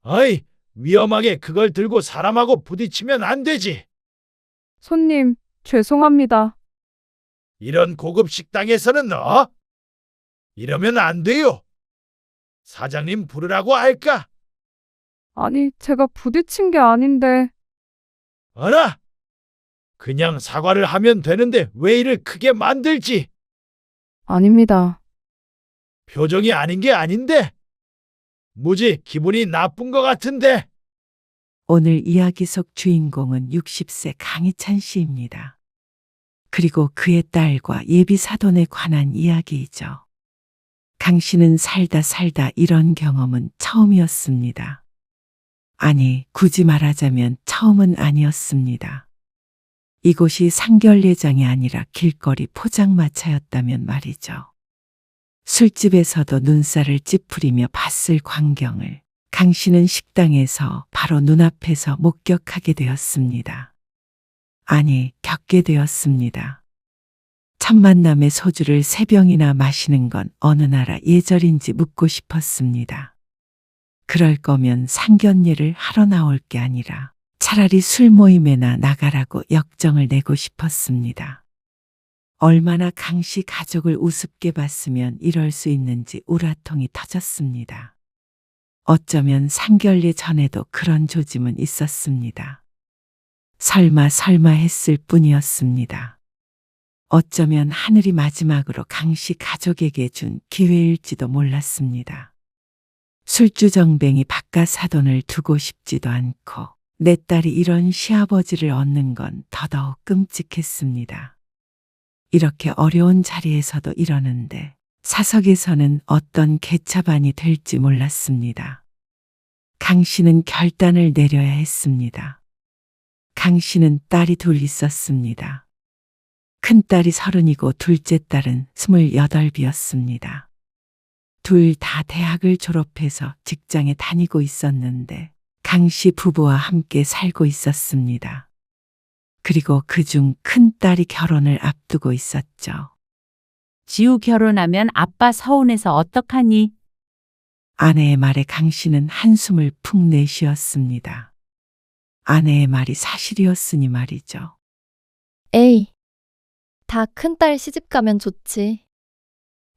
어이, 위험하게 그걸 들고 사람하고 부딪히면 안 되지. 손님, 죄송합니다. 이런 고급 식당에서는 이러면 안 돼요. 사장님 부르라고 할까? 아니, 제가 부딪힌 게 아닌데. 어라? 그냥 사과를 하면 되는데 왜 이를 크게 만들지? 아닙니다. 표정이 아닌 게 아닌데. 무지 기분이 나쁜 것 같은데. 오늘 이야기 속 주인공은 60세 강희찬 씨입니다. 그리고 그의 딸과 예비 사돈에 관한 이야기이죠. 강 씨는 살다 이런 경험은 처음이었습니다. 아니, 굳이 말하자면 처음은 아니었습니다. 이곳이 상결례장이 아니라 길거리 포장마차였다면 말이죠. 술집에서도 눈살을 찌푸리며 봤을 광경을 강 씨는 식당에서 바로 눈앞에서 목격하게 되었습니다. 아니, 겪게 되었습니다. 첫 만남의 소주를 3병이나 마시는 건 어느 나라 예절인지 묻고 싶었습니다. 그럴 거면 상견례를 하러 나올 게 아니라 차라리 술 모임에나 나가라고 역정을 내고 싶었습니다. 얼마나 강 씨 가족을 우습게 봤으면 이럴 수 있는지 우라통이 터졌습니다. 어쩌면 상견례 전에도 그런 조짐은 있었습니다. 설마 했을 뿐이었습니다. 어쩌면 하늘이 마지막으로 강 씨 가족에게 준 기회일지도 몰랐습니다. 술주정뱅이 바깥 사돈을 두고 싶지도 않고 내 딸이 이런 시아버지를 얻는 건 더더욱 끔찍했습니다. 이렇게 어려운 자리에서도 이러는데 사석에서는 어떤 개차반이 될지 몰랐습니다. 강 씨는 결단을 내려야 했습니다. 강 씨는 딸이 둘 있었습니다. 큰딸이 30이고 둘째 딸은 28이었습니다. 둘 다 대학을 졸업해서 직장에 다니고 있었는데 강 씨 부부와 함께 살고 있었습니다. 그리고 그중 큰딸이 결혼을 앞두고 있었죠. 지우 결혼하면 아빠 서운해서 어떡하니? 아내의 말에 강 씨는 한숨을 푹 내쉬었습니다. 아내의 말이 사실이었으니 말이죠. 에이, 다 큰딸 시집 가면 좋지.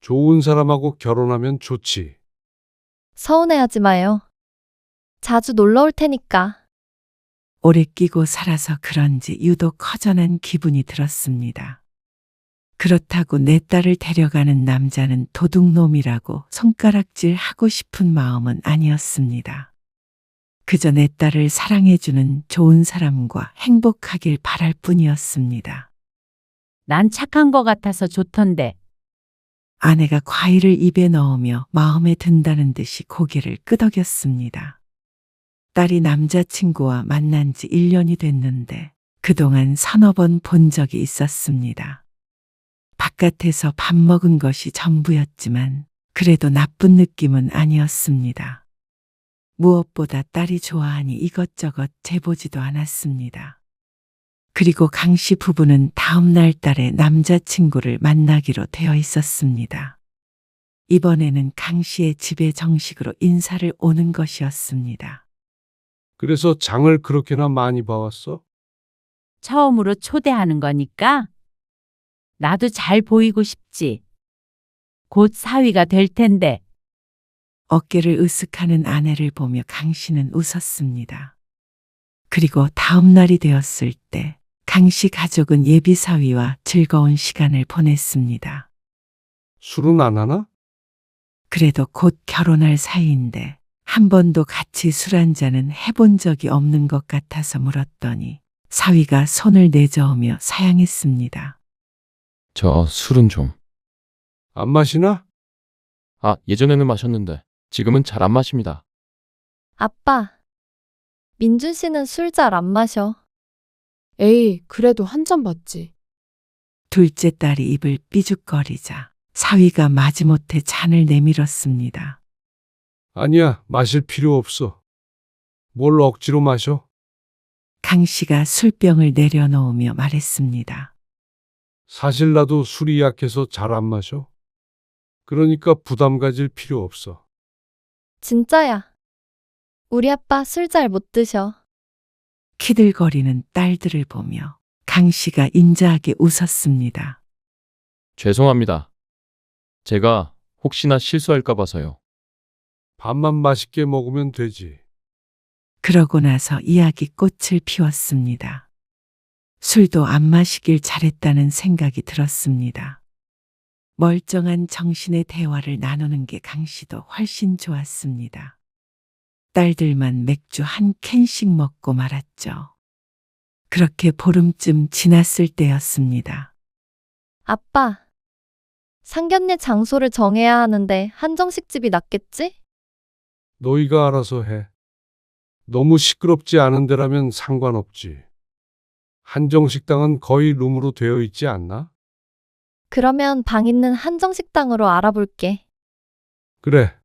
좋은 사람하고 결혼하면 좋지. 서운해하지 마요. 자주 놀러 올 테니까. 오래 끼고 살아서 그런지 유독 허전한 기분이 들었습니다. 그렇다고 내 딸을 데려가는 남자는 도둑놈이라고 손가락질 하고 싶은 마음은 아니었습니다. 그저 내 딸을 사랑해주는 좋은 사람과 행복하길 바랄 뿐이었습니다. 난 착한 거 같아서 좋던데. 아내가 과일을 입에 넣으며 마음에 든다는 듯이 고개를 끄덕였습니다. 딸이 남자친구와 만난 지 1년이 됐는데 그동안 서너 번 본 적이 있었습니다. 바깥에서 밥 먹은 것이 전부였지만 그래도 나쁜 느낌은 아니었습니다. 무엇보다 딸이 좋아하니 이것저것 재보지도 않았습니다. 그리고 강 씨 부부는 다음 날 딸의 남자친구를 만나기로 되어 있었습니다. 이번에는 강 씨의 집에 정식으로 인사를 오는 것이었습니다. 그래서 장을 그렇게나 많이 봐왔어? 처음으로 초대하는 거니까 나도 잘 보이고 싶지. 곧 사위가 될 텐데. 어깨를 으쓱하는 아내를 보며 강 씨는 웃었습니다. 그리고 다음 날이 되었을 때 강 씨 가족은 예비 사위와 즐거운 시간을 보냈습니다. 술은 안 하나? 그래도 곧 결혼할 사이인데 한 번도 같이 술 한 잔은 해본 적이 없는 것 같아서 물었더니 사위가 손을 내저으며 사양했습니다. 저 술은 좀. 안 마시나? 아, 예전에는 마셨는데 지금은 잘 안 마십니다. 아빠, 민준 씨는 술 잘 안 마셔. 에이, 그래도 한 잔 받지. 둘째 딸이 입을 삐죽거리자 사위가 마지못해 잔을 내밀었습니다. 아니야, 마실 필요 없어. 뭘 억지로 마셔? 강 씨가 술병을 내려놓으며 말했습니다. 사실 나도 술이 약해서 잘 안 마셔. 그러니까 부담 가질 필요 없어. 진짜야. 우리 아빠 술 잘 못 드셔. 키들거리는 딸들을 보며 강 씨가 인자하게 웃었습니다. 죄송합니다. 제가 혹시나 실수할까 봐서요. 밥만 맛있게 먹으면 되지. 그러고 나서 이야기 꽃을 피웠습니다. 술도 안 마시길 잘했다는 생각이 들었습니다. 멀쩡한 정신의 대화를 나누는 게 강 씨도 훨씬 좋았습니다. 딸들만 맥주 한 캔씩 먹고 말았죠. 그렇게 보름쯤 지났을 때였습니다. 아빠, 상견례 장소를 정해야 하는데 한정식 집이 낫겠지? 너희가 알아서 해. 너무 시끄럽지 않은 데라면 상관없지. 한정식당은 거의 룸으로 되어 있지 않나? 그러면 방 있는 한정식당으로 알아볼게. 그래.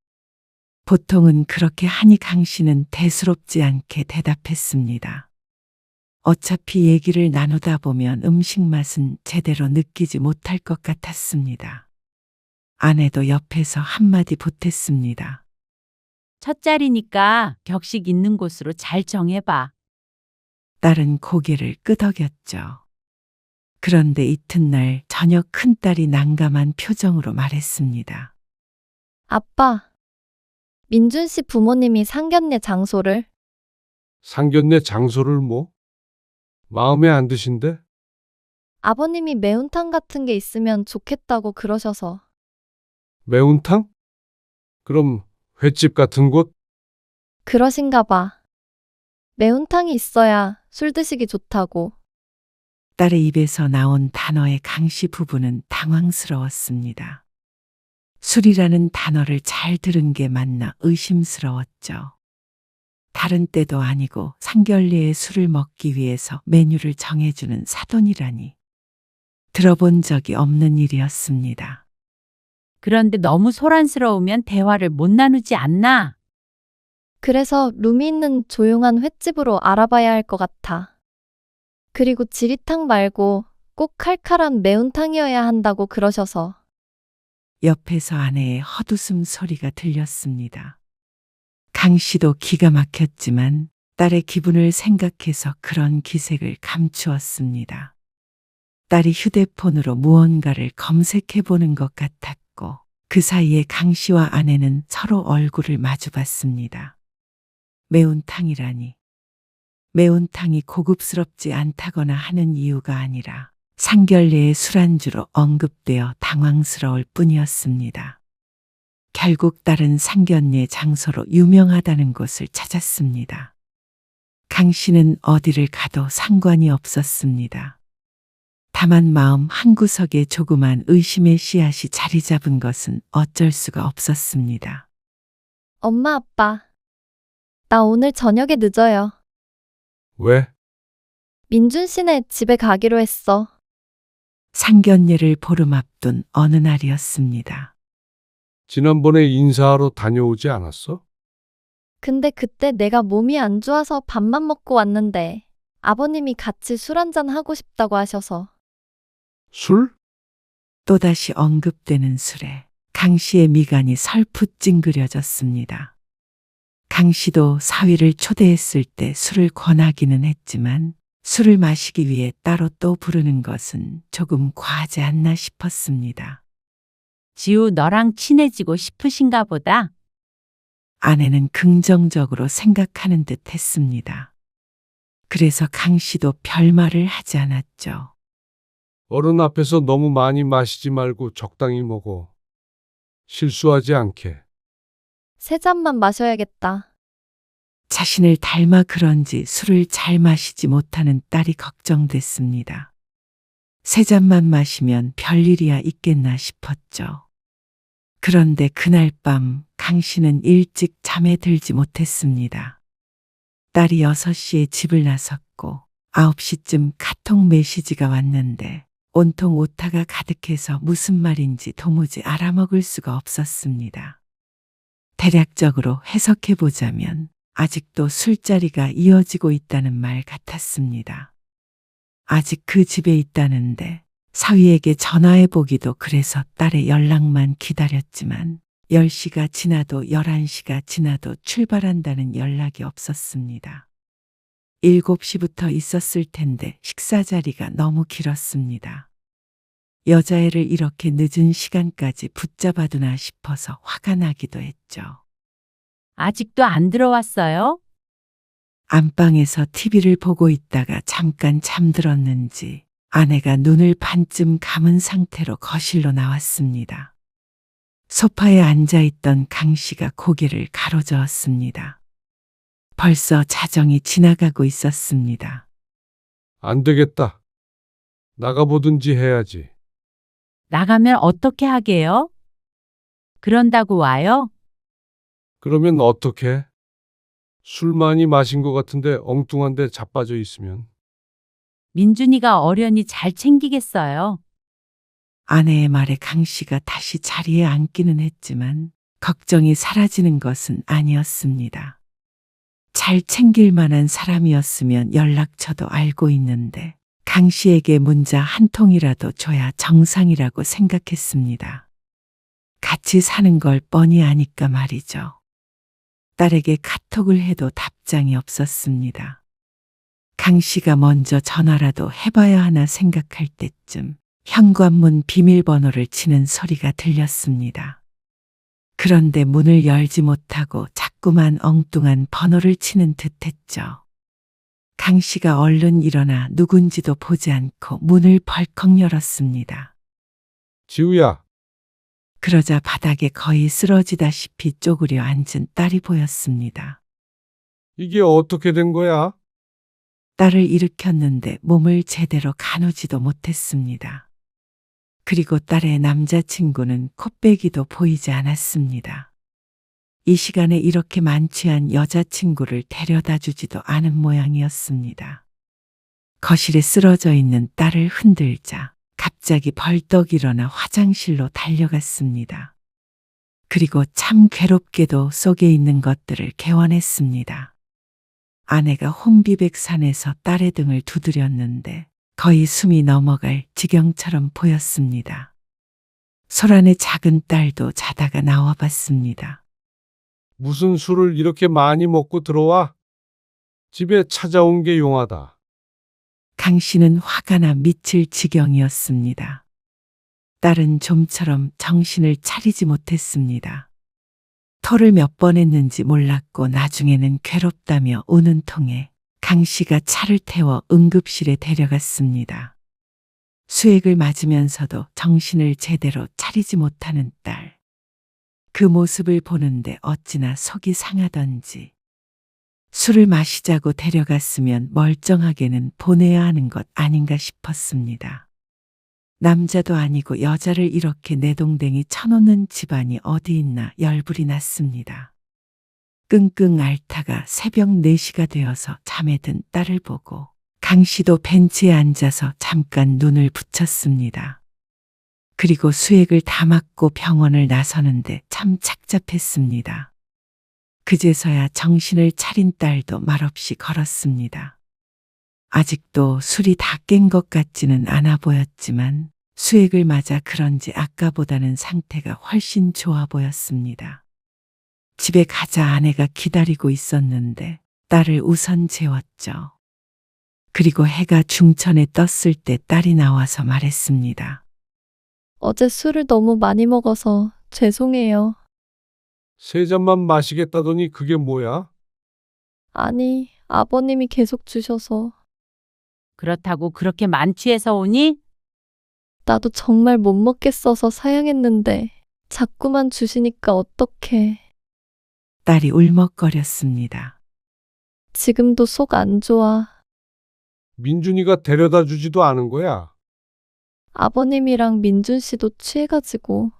보통은 그렇게 하니 강 씨는 대수롭지 않게 대답했습니다. 어차피 얘기를 나누다 보면 음식 맛은 제대로 느끼지 못할 것 같았습니다. 아내도 옆에서 한마디 보탰습니다. 첫 자리니까 격식 있는 곳으로 잘 정해봐. 딸은 고개를 끄덕였죠. 그런데 이튿날 저녁 큰딸이 난감한 표정으로 말했습니다. 아빠, 민준 씨 부모님이 상견례 장소를 상견례 장소를 뭐? 마음에 안 드신데? 아버님이 매운탕 같은 게 있으면 좋겠다고 그러셔서. 매운탕? 그럼 횟집 같은 곳? 그러신가 봐. 매운탕이 있어야 술 드시기 좋다고. 딸의 입에서 나온 단어에 강 씨 부부는 당황스러웠습니다. 술이라는 단어를 잘 들은 게 맞나 의심스러웠죠. 다른 때도 아니고 상견례에 술을 먹기 위해서 메뉴를 정해주는 사돈이라니. 들어본 적이 없는 일이었습니다. 그런데 너무 소란스러우면 대화를 못 나누지 않나? 그래서 룸이 있는 조용한 횟집으로 알아봐야 할 것 같아. 그리고 지리탕 말고 꼭 칼칼한 매운탕이어야 한다고 그러셔서. 옆에서 아내의 헛웃음 소리가 들렸습니다. 강 씨도 기가 막혔지만 딸의 기분을 생각해서 그런 기색을 감추었습니다. 딸이 휴대폰으로 무언가를 검색해 보는 것 같았고 그 사이에 강 씨와 아내는 서로 얼굴을 마주봤습니다. 매운탕이라니. 매운탕이 고급스럽지 않다거나 하는 이유가 아니라 상견례의 술안주로 언급되어 당황스러울 뿐이었습니다. 결국 딸은 상견례 장소로 유명하다는 곳을 찾았습니다. 강 씨는 어디를 가도 상관이 없었습니다. 다만 마음 한구석에 조그만 의심의 씨앗이 자리 잡은 것은 어쩔 수가 없었습니다. 엄마, 아빠. 나 오늘 저녁에 늦어요. 왜? 민준 씨네 집에 가기로 했어. 상견례를 보름 앞둔 어느 날이었습니다. 지난번에 인사하러 다녀오지 않았어? 근데 그때 내가 몸이 안 좋아서 밥만 먹고 왔는데 아버님이 같이 술 한잔 하고 싶다고 하셔서. 술? 또다시 언급되는 술에 강 씨의 미간이 설풋 찡그려졌습니다. 강 씨도 사위를 초대했을 때 술을 권하기는 했지만 술을 마시기 위해 따로 또 부르는 것은 조금 과하지 않나 싶었습니다. 지우 너랑 친해지고 싶으신가 보다. 아내는 긍정적으로 생각하는 듯 했습니다. 그래서 강 씨도 별말을 하지 않았죠. 어른 앞에서 너무 많이 마시지 말고 적당히 먹어. 실수하지 않게. 3잔만 마셔야겠다. 자신을 닮아 그런지 술을 잘 마시지 못하는 딸이 걱정됐습니다. 3잔만 마시면 별일이야 있겠나 싶었죠. 그런데 그날 밤 강 씨는 일찍 잠에 들지 못했습니다. 딸이 6시에 집을 나섰고 9시쯤 카톡 메시지가 왔는데 온통 오타가 가득해서 무슨 말인지 도무지 알아먹을 수가 없었습니다. 대략적으로 해석해 보자면 아직도 술자리가 이어지고 있다는 말 같았습니다. 아직 그 집에 있다는데 사위에게 전화해 보기도 그래서 딸의 연락만 기다렸지만 10시가 지나도 11시가 지나도 출발한다는 연락이 없었습니다. 7시부터 있었을 텐데 식사 자리가 너무 길었습니다. 여자애를 이렇게 늦은 시간까지 붙잡아두나 싶어서 화가 나기도 했죠. 아직도 안 들어왔어요? 안방에서 TV를 보고 있다가 잠깐 잠들었는지 아내가 눈을 반쯤 감은 상태로 거실로 나왔습니다. 소파에 앉아있던 강 씨가 고개를 가로저었습니다. 벌써 자정이 지나가고 있었습니다. 안 되겠다. 나가보든지 해야지. 나가면 어떻게 하게요? 그런다고 와요? 그러면 어떡해? 술 많이 마신 것 같은데 엉뚱한데 자빠져 있으면. 민준이가 어련히 잘 챙기겠어요. 아내의 말에 강 씨가 다시 자리에 앉기는 했지만 걱정이 사라지는 것은 아니었습니다. 잘 챙길 만한 사람이었으면 연락처도 알고 있는데 강 씨에게 문자 한 통이라도 줘야 정상이라고 생각했습니다. 같이 사는 걸 뻔히 아니까 말이죠. 딸에게 카톡을 해도 답장이 없었습니다. 강 씨가 먼저 전화라도 해봐야 하나 생각할 때쯤 현관문 비밀번호를 치는 소리가 들렸습니다. 그런데 문을 열지 못하고 자꾸만 엉뚱한 번호를 치는 듯했죠. 강 씨가 얼른 일어나 누군지도 보지 않고 문을 벌컥 열었습니다. 지우야, 그러자 바닥에 거의 쓰러지다시피 쪼그려 앉은 딸이 보였습니다. 이게 어떻게 된 거야? 딸을 일으켰는데 몸을 제대로 가누지도 못했습니다. 그리고 딸의 남자친구는 코빼기도 보이지 않았습니다. 이 시간에 이렇게 만취한 여자친구를 데려다 주지도 않은 모양이었습니다. 거실에 쓰러져 있는 딸을 흔들자 갑자기 벌떡 일어나 화장실로 달려갔습니다. 그리고 참 괴롭게도 속에 있는 것들을 개원했습니다. 아내가 혼비백산에서 딸의 등을 두드렸는데 거의 숨이 넘어갈 지경처럼 보였습니다. 소란의 작은 딸도 자다가 나와봤습니다. 무슨 술을 이렇게 많이 먹고 들어와? 집에 찾아온 게 용하다. 강 씨는 화가 나 미칠 지경이었습니다. 딸은 좀처럼 정신을 차리지 못했습니다. 토를 몇 번 했는지 몰랐고 나중에는 괴롭다며 우는 통에 강 씨가 차를 태워 응급실에 데려갔습니다. 수액을 맞으면서도 정신을 제대로 차리지 못하는 딸. 그 모습을 보는데 어찌나 속이 상하던지. 술을 마시자고 데려갔으면 멀쩡하게는 보내야 하는 것 아닌가 싶었습니다. 남자도 아니고 여자를 이렇게 내동댕이 쳐놓는 집안이 어디 있나 열불이 났습니다. 끙끙 앓다가 새벽 4시가 되어서 잠에 든 딸을 보고 강 씨도 벤치에 앉아서 잠깐 눈을 붙였습니다. 그리고 수액을 다 맞고 병원을 나서는데 참 착잡했습니다. 그제서야 정신을 차린 딸도 말없이 걸었습니다. 아직도 술이 다 깬 것 같지는 않아 보였지만 수액을 맞아 그런지 아까보다는 상태가 훨씬 좋아 보였습니다. 집에 가자 아내가 기다리고 있었는데 딸을 우선 재웠죠. 그리고 해가 중천에 떴을 때 딸이 나와서 말했습니다. 어제 술을 너무 많이 먹어서 죄송해요. 3잔만 마시겠다더니 그게 뭐야? 아니, 아버님이 계속 주셔서. 그렇다고 그렇게 만취해서 오니? 나도 정말 못 먹겠어서 사양했는데 자꾸만 주시니까 어떡해. 딸이 울먹거렸습니다. 지금도 속 안 좋아. 민준이가 데려다 주지도 않은 거야. 아버님이랑 민준 씨도 취해가지고.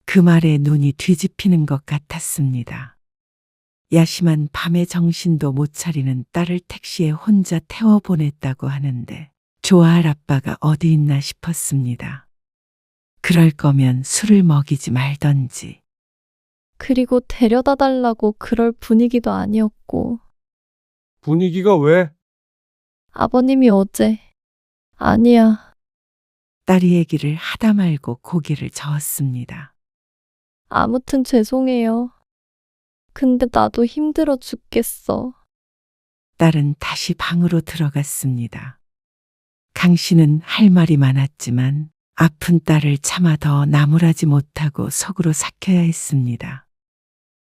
그 말에 눈이 뒤집히는 것 같았습니다. 야심한 밤에 정신도 못 차리는 딸을 택시에 혼자 태워 보냈다고 하는데 좋아할 아빠가 어디 있나 싶었습니다. 그럴 거면 술을 먹이지 말던지. 그리고 데려다 달라고 그럴 분위기도 아니었고. 분위기가 왜? 아버님이 어제. 아니야. 딸이 얘기를 하다 말고 고개를 저었습니다. 아무튼 죄송해요. 근데 나도 힘들어 죽겠어. 딸은 다시 방으로 들어갔습니다. 강 씨는 할 말이 많았지만 아픈 딸을 차마 더 나무라지 못하고 속으로 삭혀야 했습니다.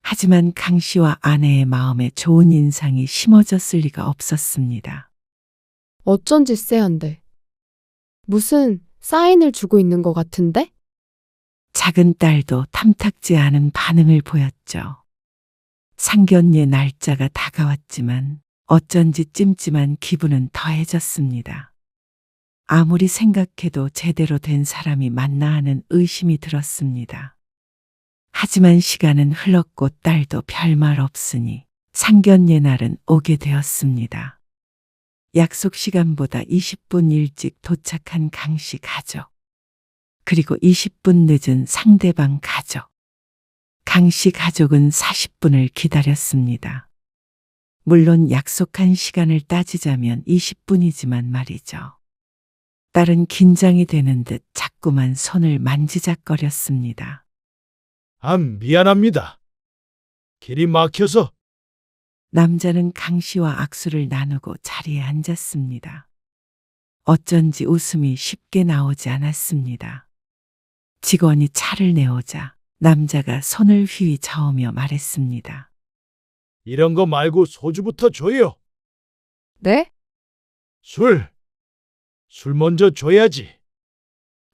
하지만 강 씨와 아내의 마음에 좋은 인상이 심어졌을 리가 없었습니다. 어쩐지 쎄한데. 무슨 사인을 주고 있는 것 같은데? 작은 딸도 탐탁지 않은 반응을 보였죠. 상견례 날짜가 다가왔지만 어쩐지 찜찜한 기분은 더해졌습니다. 아무리 생각해도 제대로 된 사람이 맞나 하는 의심이 들었습니다. 하지만 시간은 흘렀고 딸도 별말 없으니 상견례 날은 오게 되었습니다. 약속 시간보다 20분 일찍 도착한 강씨 가족. 그리고 20분 늦은 상대방 가족. 강씨 가족은 40분을 기다렸습니다. 물론 약속한 시간을 따지자면 20분이지만 말이죠. 딸은 긴장이 되는 듯 자꾸만 손을 만지작거렸습니다. 미안합니다. 길이 막혀서. 남자는 강 씨와 악수를 나누고 자리에 앉았습니다. 어쩐지 웃음이 쉽게 나오지 않았습니다. 직원이 차를 내오자 남자가 손을 휘휘 저으며 말했습니다. 이런 거 말고 소주부터 줘요. 네? 술 먼저 줘야지.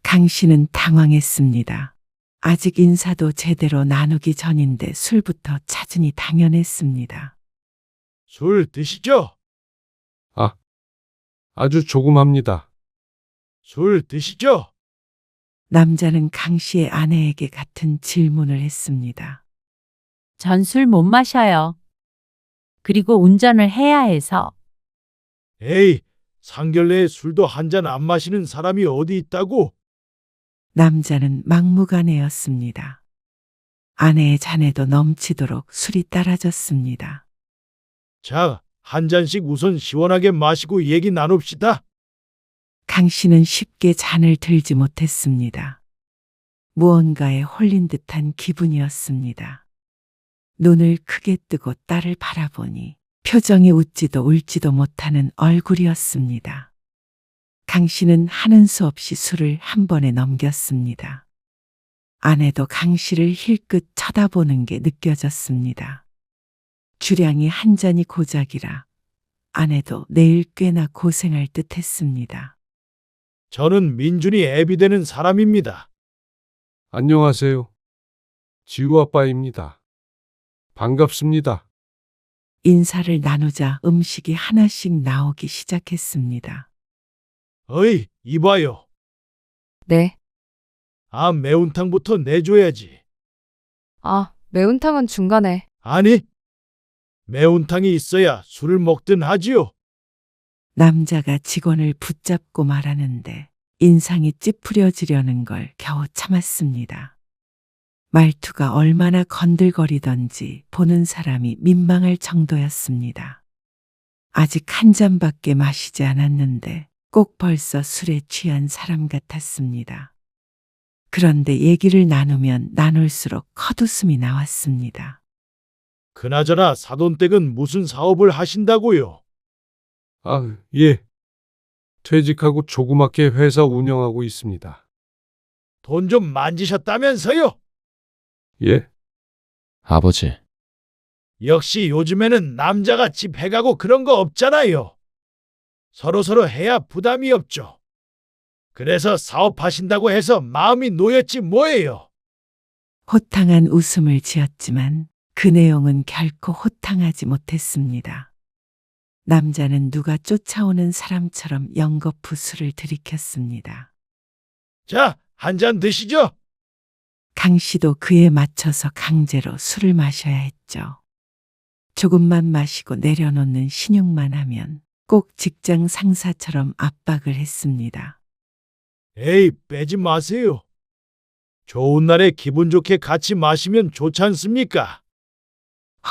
강 씨는 당황했습니다. 아직 인사도 제대로 나누기 전인데 술부터 찾으니 당연했습니다. 술 드시죠? 아주 조금 합니다. 술 드시죠? 남자는 강 씨의 아내에게 같은 질문을 했습니다. 전 술 못 마셔요. 그리고 운전을 해야 해서. 에이, 상견례에 술도 한 잔 안 마시는 사람이 어디 있다고? 남자는 막무가내였습니다. 아내의 잔에도 넘치도록 술이 따라졌습니다. 자, 한 잔씩 우선 시원하게 마시고 얘기 나눕시다. 강 씨는 쉽게 잔을 들지 못했습니다. 무언가에 홀린 듯한 기분이었습니다. 눈을 크게 뜨고 딸을 바라보니 표정이 웃지도 울지도 못하는 얼굴이었습니다. 강 씨는 하는 수 없이 술을 한 번에 넘겼습니다. 아내도 강 씨를 힐끗 쳐다보는 게 느껴졌습니다. 주량이 한 잔이 고작이라 아내도 내일 꽤나 고생할 듯 했습니다. 저는 민준이 애비되는 사람입니다. 안녕하세요. 지우 아빠입니다. 반갑습니다. 인사를 나누자 음식이 하나씩 나오기 시작했습니다. 어이, 이봐요. 네. 매운탕부터 내줘야지. 매운탕은 중간에. 아니, 매운탕이 있어야 술을 먹든 하지요. 남자가 직원을 붙잡고 말하는데 인상이 찌푸려지려는 걸 겨우 참았습니다. 말투가 얼마나 건들거리던지 보는 사람이 민망할 정도였습니다. 아직 한 잔밖에 마시지 않았는데 꼭 벌써 술에 취한 사람 같았습니다. 그런데 얘기를 나누면 나눌수록 헛웃음이 나왔습니다. 그나저나 사돈댁은 무슨 사업을 하신다고요? 예. 퇴직하고 조그맣게 회사 운영하고 있습니다. 돈 좀 만지셨다면서요? 예. 아버지, 역시 요즘에는 남자가 집 해가고 그런 거 없잖아요. 서로서로 해야 부담이 없죠. 그래서 사업하신다고 해서 마음이 놓였지 뭐예요. 호탕한 웃음을 지었지만 그 내용은 결코 호탕하지 못했습니다. 남자는 누가 쫓아오는 사람처럼 연거푸 술을 들이켰습니다. 자, 한 잔 드시죠. 강 씨도 그에 맞춰서 강제로 술을 마셔야 했죠. 조금만 마시고 내려놓는 신용만 하면 꼭 직장 상사처럼 압박을 했습니다. 에이, 빼지 마세요. 좋은 날에 기분 좋게 같이 마시면 좋지 않습니까?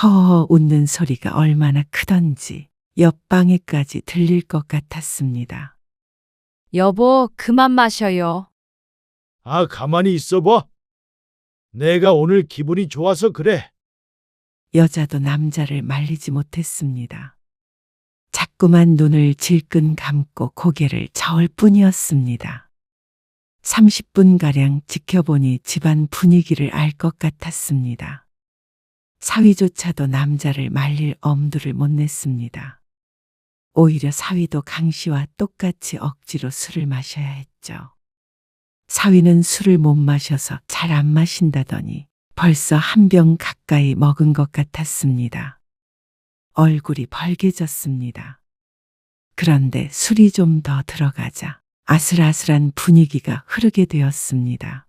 허허 웃는 소리가 얼마나 크던지 옆방에까지 들릴 것 같았습니다. 여보, 그만 마셔요. 가만히 있어봐. 내가 오늘 기분이 좋아서 그래. 여자도 남자를 말리지 못했습니다. 자꾸만 눈을 질끈 감고 고개를 저을 뿐이었습니다. 30분가량 지켜보니 집안 분위기를 알 것 같았습니다. 사위조차도 남자를 말릴 엄두를 못 냈습니다. 오히려 사위도 강 씨와 똑같이 억지로 술을 마셔야 했죠. 사위는 술을 못 마셔서 잘 안 마신다더니 벌써 한 병 가까이 먹은 것 같았습니다. 얼굴이 벌개졌습니다. 그런데 술이 좀 더 들어가자 아슬아슬한 분위기가 흐르게 되었습니다.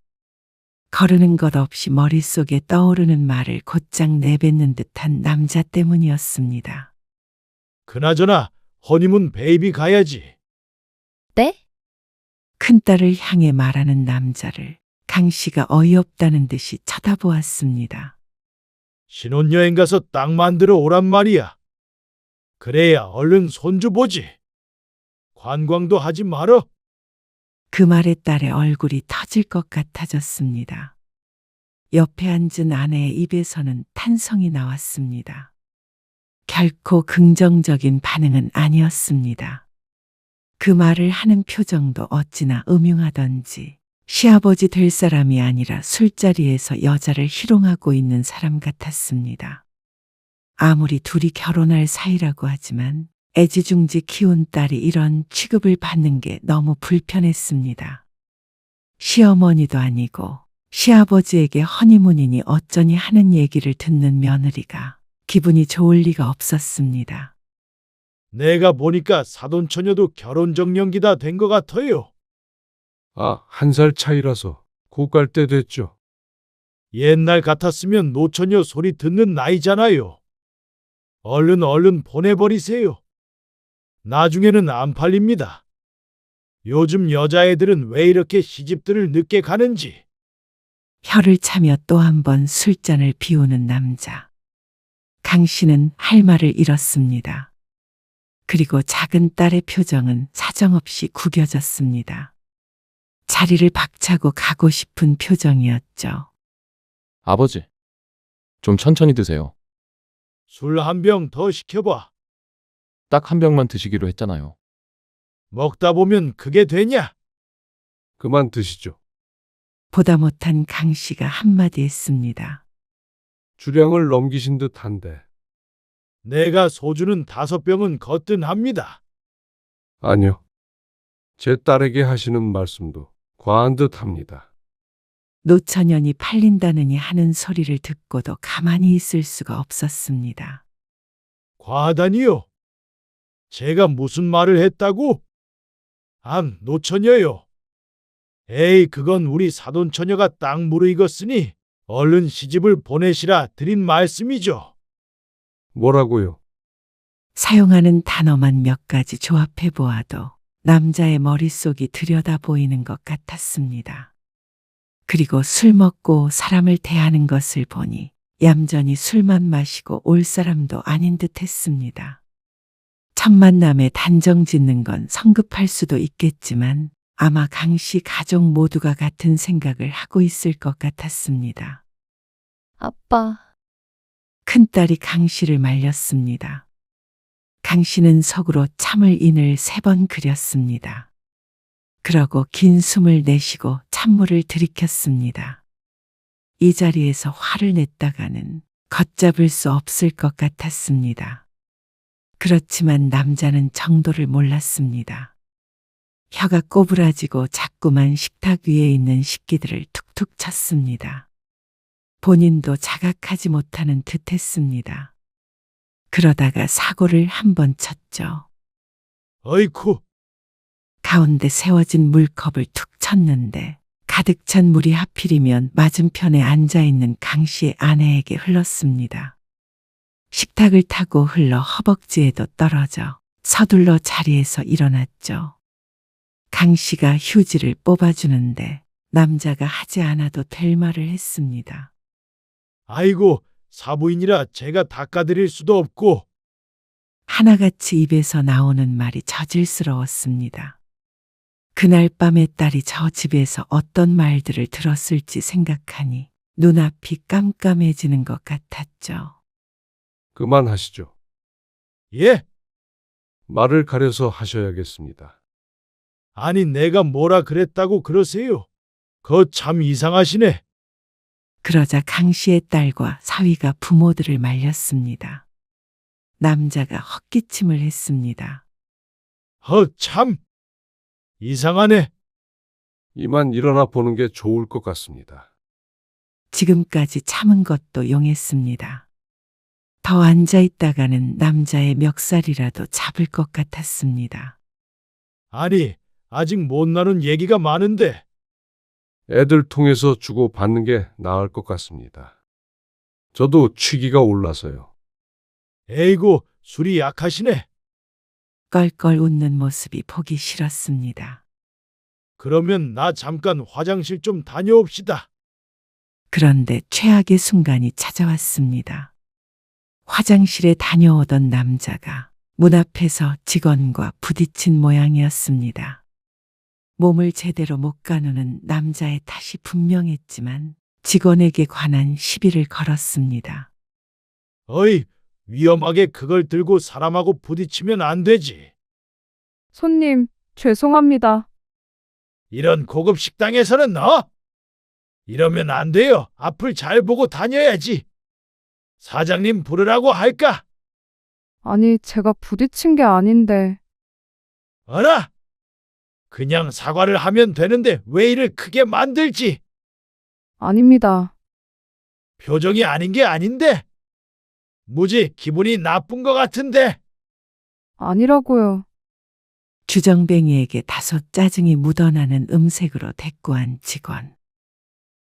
거르는 것 없이 머릿속에 떠오르는 말을 곧장 내뱉는 듯한 남자 때문이었습니다. 그나저나 허니문 베이비 가야지. 네? 큰딸을 향해 말하는 남자를 강 씨가 어이없다는 듯이 쳐다보았습니다. 신혼여행 가서 땅 만들어 오란 말이야. 그래야 얼른 손주 보지. 관광도 하지 말어. 그 말에 딸의 얼굴이 터질 것 같아졌습니다. 옆에 앉은 아내의 입에서는 탄성이 나왔습니다. 결코 긍정적인 반응은 아니었습니다. 그 말을 하는 표정도 어찌나 음흉하던지 시아버지 될 사람이 아니라 술자리에서 여자를 희롱하고 있는 사람 같았습니다. 아무리 둘이 결혼할 사이라고 하지만 애지중지 키운 딸이 이런 취급을 받는 게 너무 불편했습니다. 시어머니도 아니고 시아버지에게 허니문이니 어쩌니 하는 얘기를 듣는 며느리가 기분이 좋을 리가 없었습니다. 내가 보니까 사돈처녀도 결혼정년기다 된 것 같아요. 아, 1살 차이라서 고갈 때 됐죠. 옛날 같았으면 노처녀 소리 듣는 나이잖아요. 얼른 보내버리세요. 나중에는 안 팔립니다. 요즘 여자애들은 왜 이렇게 시집들을 늦게 가는지. 혀를 차며 또 한 번 술잔을 비우는 남자. 강 씨는 할 말을 잃었습니다. 그리고 작은 딸의 표정은 사정없이 구겨졌습니다. 자리를 박차고 가고 싶은 표정이었죠. 아버지, 좀 천천히 드세요. 술 한 병 더 시켜봐. 딱 한 병만 드시기로 했잖아요. 먹다 보면 그게 되냐? 그만 드시죠. 보다 못한 강 씨가 한마디 했습니다. 주량을 넘기신 듯한데. 내가 소주는 5병은 거뜬합니다. 아니요. 제 딸에게 하시는 말씀도 과한 듯합니다. 노처년이 팔린다느니 하는 소리를 듣고도 가만히 있을 수가 없었습니다. 과하다니요? 제가 무슨 말을 했다고? 노처녀요. 에이, 그건 우리 사돈처녀가 땅 무르익었으니 얼른 시집을 보내시라 드린 말씀이죠. 뭐라고요? 사용하는 단어만 몇 가지 조합해 보아도 남자의 머릿속이 들여다 보이는 것 같았습니다. 그리고 술 먹고 사람을 대하는 것을 보니 얌전히 술만 마시고 올 사람도 아닌 듯 했습니다. 첫 만남에 단정 짓는 건 성급할 수도 있겠지만 아마 강 씨 가족 모두가 같은 생각을 하고 있을 것 같았습니다. 아빠, 큰딸이 강 씨를 말렸습니다. 강 씨는 속으로 참을 인을 3번 그렸습니다. 그러고 긴 숨을 내쉬고 찬물을 들이켰습니다. 이 자리에서 화를 냈다가는 걷잡을 수 없을 것 같았습니다. 그렇지만 남자는 정도를 몰랐습니다. 혀가 꼬부라지고 자꾸만 식탁 위에 있는 식기들을 툭툭 쳤습니다. 본인도 자각하지 못하는 듯 했습니다. 그러다가 사고를 한 번 쳤죠. 어이쿠, 가운데 세워진 물컵을 툭 쳤는데 가득 찬 물이 하필이면 맞은편에 앉아있는 강 씨의 아내에게 흘렀습니다. 식탁을 타고 흘러 허벅지에도 떨어져 서둘러 자리에서 일어났죠. 강 씨가 휴지를 뽑아주는데 남자가 하지 않아도 될 말을 했습니다. 아이고, 사부인이라 제가 닦아드릴 수도 없고. 하나같이 입에서 나오는 말이 저질스러웠습니다. 그날 밤에 딸이 저 집에서 어떤 말들을 들었을지 생각하니 눈앞이 깜깜해지는 것 같았죠. 그만하시죠. 예? 말을 가려서 하셔야겠습니다. 아니 내가 뭐라 그랬다고 그러세요? 거 참 이상하시네. 그러자 강 씨의 딸과 사위가 부모들을 말렸습니다. 남자가 헛기침을 했습니다. 참 이상하네. 이만 일어나 보는 게 좋을 것 같습니다. 지금까지 참은 것도 용했습니다. 더 앉아 있다가는 남자의 멱살이라도 잡을 것 같았습니다. 아니 아직 못 나눈 얘기가 많은데. 애들 통해서 주고 받는 게 나을 것 같습니다. 저도 취기가 올라서요. 에이고 술이 약하시네. 껄껄 웃는 모습이 보기 싫었습니다. 그러면 나 잠깐 화장실 좀 다녀옵시다. 그런데 최악의 순간이 찾아왔습니다. 화장실에 다녀오던 남자가 문 앞에서 직원과 부딪힌 모양이었습니다. 몸을 제대로 못 가누는 남자의 탓이 분명했지만 직원에게 관한 시비를 걸었습니다. 어이, 위험하게 그걸 들고 사람하고 부딪히면 안 되지. 손님, 죄송합니다. 이런 고급 식당에서는 이러면 안 돼요. 앞을 잘 보고 다녀야지. 사장님 부르라고 할까? 아니, 제가 부딪힌 게 아닌데. 어라? 그냥 사과를 하면 되는데 왜 이를 크게 만들지? 아닙니다. 표정이 아닌 게 아닌데? 무지 기분이 나쁜 것 같은데? 아니라고요. 주정뱅이에게 다소 짜증이 묻어나는 음색으로 대꾸한 직원.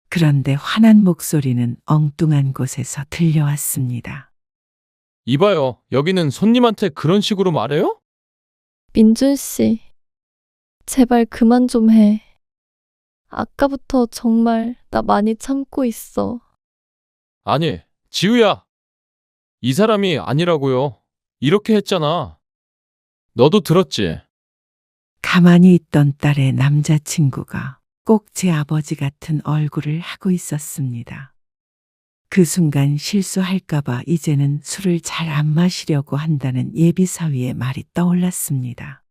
그런데 화난 목소리는 엉뚱한 곳에서 들려왔습니다. 이봐요. 여기는 손님한테 그런 식으로 말해요? 민준 씨, 제발 그만 좀 해. 아까부터 정말 나 많이 참고 있어. 아니, 지우야. 이 사람이 아니라고요. 이렇게 했잖아. 너도 들었지? 가만히 있던 딸의 남자친구가 꼭 제 아버지 같은 얼굴을 하고 있었습니다. 그 순간 실수할까봐 이제는 술을 잘 안 마시려고 한다는 예비사위의 말이 떠올랐습니다.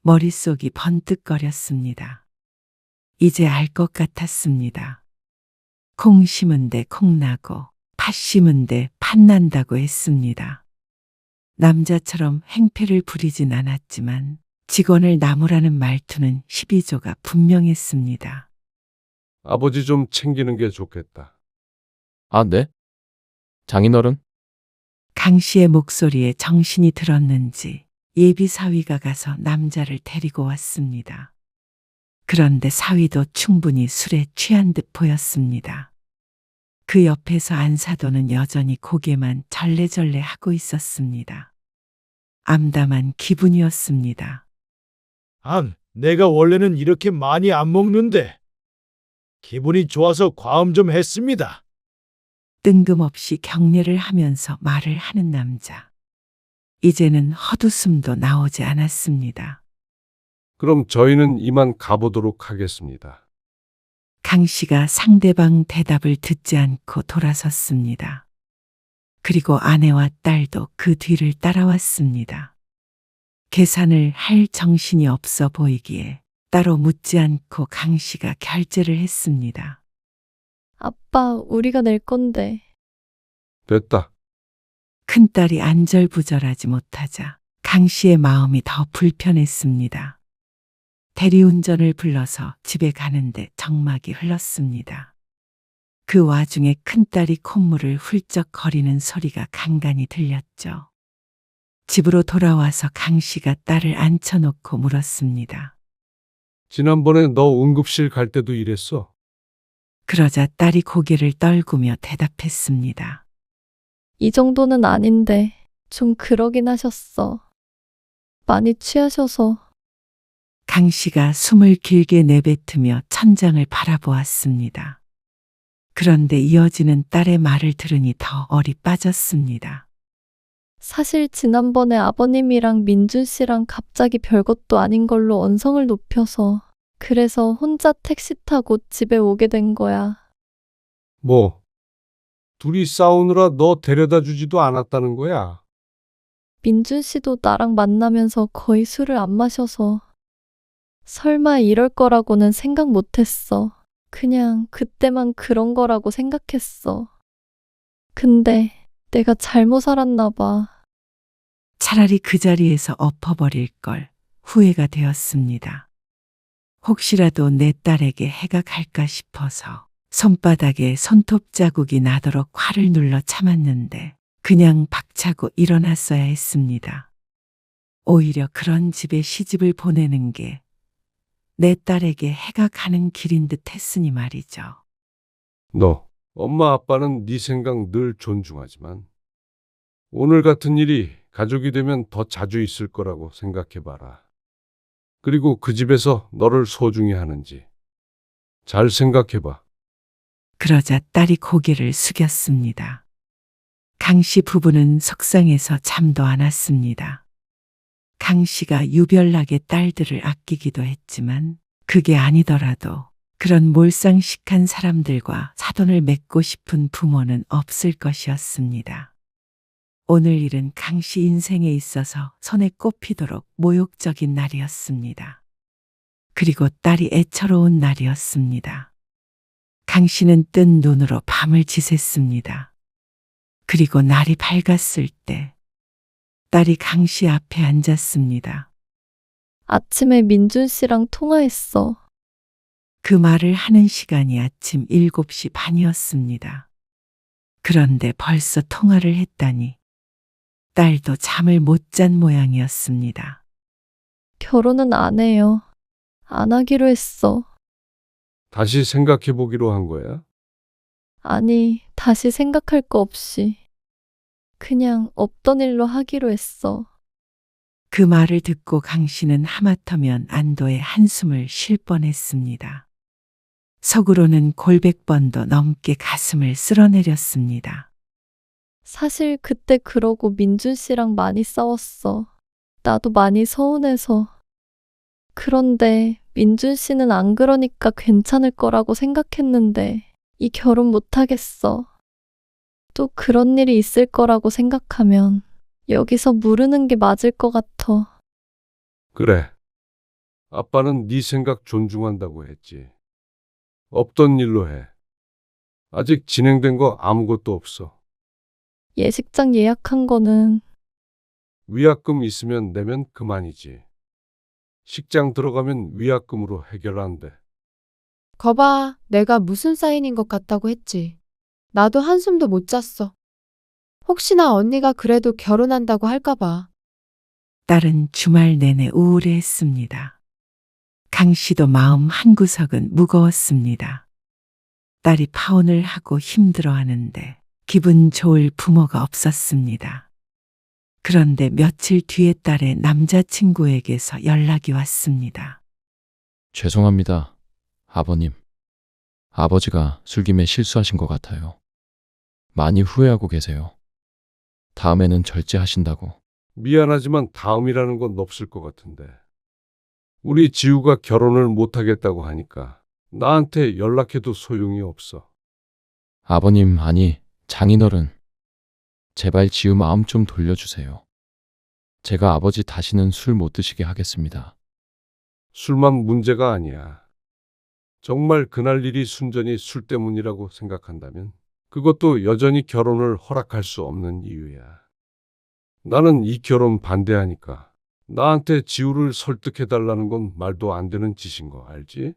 머릿속이 번뜩거렸습니다. 이제 알 것 같았습니다. 콩 심은 데 콩 나고 팥 심은 데 팥 난다고 했습니다. 남자처럼 행패를 부리진 않았지만 직원을 나무라는 말투는 12조가 분명했습니다. 아버지 좀 챙기는 게 좋겠다. 아, 네? 장인어른? 강 씨의 목소리에 정신이 들었는지 예비 사위가 가서 남자를 데리고 왔습니다. 그런데 사위도 충분히 술에 취한 듯 보였습니다. 그 옆에서 안사도는 여전히 고개만 절레절레 하고 있었습니다. 암담한 기분이었습니다. 내가 원래는 이렇게 많이 안 먹는데. 기분이 좋아서 과음 좀 했습니다. 뜬금없이 경례를 하면서 말을 하는 남자. 이제는 헛웃음도 나오지 않았습니다. 그럼 저희는 이만 가보도록 하겠습니다. 강 씨가 상대방 대답을 듣지 않고 돌아섰습니다. 그리고 아내와 딸도 그 뒤를 따라왔습니다. 계산을 할 정신이 없어 보이기에 따로 묻지 않고 강 씨가 결제를 했습니다. 아빠, 우리가 낼 건데. 됐다. 큰딸이 안절부절하지 못하자 강 씨의 마음이 더 불편했습니다. 대리운전을 불러서 집에 가는데 정막이 흘렀습니다. 그 와중에 큰딸이 콧물을 훌쩍 거리는 소리가 간간히 들렸죠. 집으로 돌아와서 강 씨가 딸을 앉혀놓고 물었습니다. 지난번에 너 응급실 갈 때도 이랬어? 그러자 딸이 고개를 떨구며 대답했습니다. 이 정도는 아닌데 좀 그러긴 하셨어. 많이 취하셔서. 강 씨가 숨을 길게 내뱉으며 천장을 바라보았습니다. 그런데 이어지는 딸의 말을 들으니 더 얼이 빠졌습니다. 사실 지난번에 아버님이랑 민준 씨랑 갑자기 별것도 아닌 걸로 언성을 높여서 그래서 혼자 택시 타고 집에 오게 된 거야. 뭐, 둘이 싸우느라 너 데려다 주지도 않았다는 거야? 민준 씨도 나랑 만나면서 거의 술을 안 마셔서 설마 이럴 거라고는 생각 못 했어. 그냥 그때만 그런 거라고 생각했어. 근데 내가 잘못 알았나 봐. 차라리 그 자리에서 엎어버릴 걸 후회가 되었습니다. 혹시라도 내 딸에게 해가 갈까 싶어서 손바닥에 손톱 자국이 나도록 화를 눌러 참았는데 그냥 박차고 일어났어야 했습니다. 오히려 그런 집에 시집을 보내는 게 내 딸에게 해가 가는 길인 듯 했으니 말이죠. 너, 엄마 아빠는 네 생각 늘 존중하지만 오늘 같은 일이 가족이 되면 더 자주 있을 거라고 생각해봐라. 그리고 그 집에서 너를 소중히 하는지 잘 생각해봐. 그러자 딸이 고개를 숙였습니다. 강 씨 부부는 속상해서 잠도 안 왔습니다. 강 씨가 유별나게 딸들을 아끼기도 했지만 그게 아니더라도 그런 몰상식한 사람들과 사돈을 맺고 싶은 부모는 없을 것이었습니다. 오늘 일은 강 씨 인생에 있어서 손에 꼽히도록 모욕적인 날이었습니다. 그리고 딸이 애처로운 날이었습니다. 강 씨는 뜬 눈으로 밤을 지샜습니다. 그리고 날이 밝았을 때 딸이 강 씨 앞에 앉았습니다. 아침에 민준 씨랑 통화했어. 그 말을 하는 시간이 아침 7시 반이었습니다. 그런데 벌써 통화를 했다니 딸도 잠을 못 잔 모양이었습니다. 결혼은 안 해요. 안 하기로 했어. 다시 생각해 보기로 한 거야? 아니, 다시 생각할 거 없이. 그냥 없던 일로 하기로 했어. 그 말을 듣고 강 씨는 하마터면 안도의 한숨을 쉴 뻔했습니다. 속으로는 골백 번도 넘게 가슴을 쓸어내렸습니다. 사실 그때 그러고 민준 씨랑 많이 싸웠어. 나도 많이 서운해서. 그런데 민준 씨는 안 그러니까 괜찮을 거라고 생각했는데 이 결혼 못 하겠어. 또 그런 일이 있을 거라고 생각하면 여기서 무르는 게 맞을 것 같아. 그래. 아빠는 네 생각 존중한다고 했지. 없던 일로 해. 아직 진행된 거 아무것도 없어. 예식장 예약한 거는 위약금 있으면 내면 그만이지. 식장 들어가면 위약금으로 해결 안 돼. 거봐, 내가 무슨 사인인 것 같다고 했지. 나도 한숨도 못 잤어. 혹시나 언니가 그래도 결혼한다고 할까봐. 딸은 주말 내내 우울해했습니다. 강 씨도 마음 한구석은 무거웠습니다. 딸이 파혼을 하고 힘들어하는데 기분 좋을 부모가 없었습니다. 그런데 며칠 뒤에 딸의 남자친구에게서 연락이 왔습니다. 죄송합니다. 아버님. 아버지가 술김에 실수하신 것 같아요. 많이 후회하고 계세요. 다음에는 절제하신다고. 미안하지만 다음이라는 건 없을 것 같은데. 우리 지우가 결혼을 못하겠다고 하니까 나한테 연락해도 소용이 없어. 아버님, 아니, 장인어른. 제발 지우 마음 좀 돌려주세요. 제가 아버지 다시는 술 못 드시게 하겠습니다. 술만 문제가 아니야. 정말 그날 일이 순전히 술 때문이라고 생각한다면 그것도 여전히 결혼을 허락할 수 없는 이유야. 나는 이 결혼 반대하니까 나한테 지우를 설득해달라는 건 말도 안 되는 짓인 거 알지?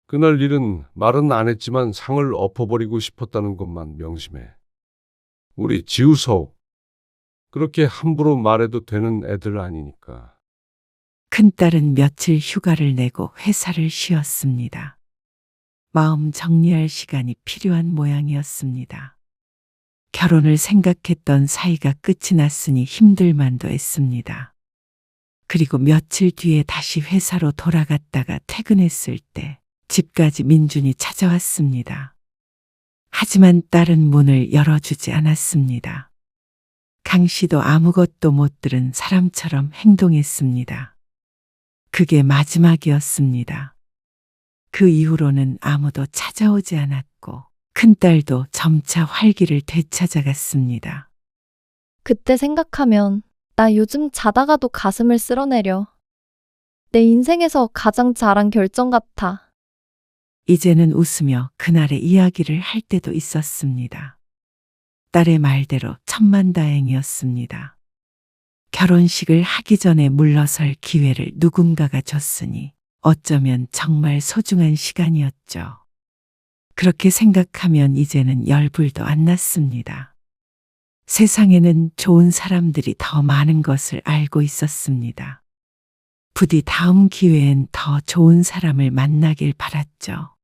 그날 일은 말은 안 했지만 상을 엎어버리고 싶었다는 것만 명심해. 우리 지우 서우. 그렇게 함부로 말해도 되는 애들 아니니까. 큰딸은 며칠 휴가를 내고 회사를 쉬었습니다. 마음 정리할 시간이 필요한 모양이었습니다. 결혼을 생각했던 사이가 끝이 났으니 힘들만도 했습니다. 그리고 며칠 뒤에 다시 회사로 돌아갔다가 퇴근했을 때 집까지 민준이 찾아왔습니다. 하지만 딸은 문을 열어주지 않았습니다. 강 씨도 아무것도 못 들은 사람처럼 행동했습니다. 그게 마지막이었습니다. 그 이후로는 아무도 찾아오지 않았고 큰딸도 점차 활기를 되찾아갔습니다. 그때 생각하면 나 요즘 자다가도 가슴을 쓸어내려. 내 인생에서 가장 잘한 결정 같아. 이제는 웃으며 그날의 이야기를 할 때도 있었습니다. 딸의 말대로 천만다행이었습니다. 결혼식을 하기 전에 물러설 기회를 누군가가 줬으니 어쩌면 정말 소중한 시간이었죠. 그렇게 생각하면 이제는 열불도 안 났습니다. 세상에는 좋은 사람들이 더 많은 것을 알고 있었습니다. 부디 다음 기회엔 더 좋은 사람을 만나길 바랐죠.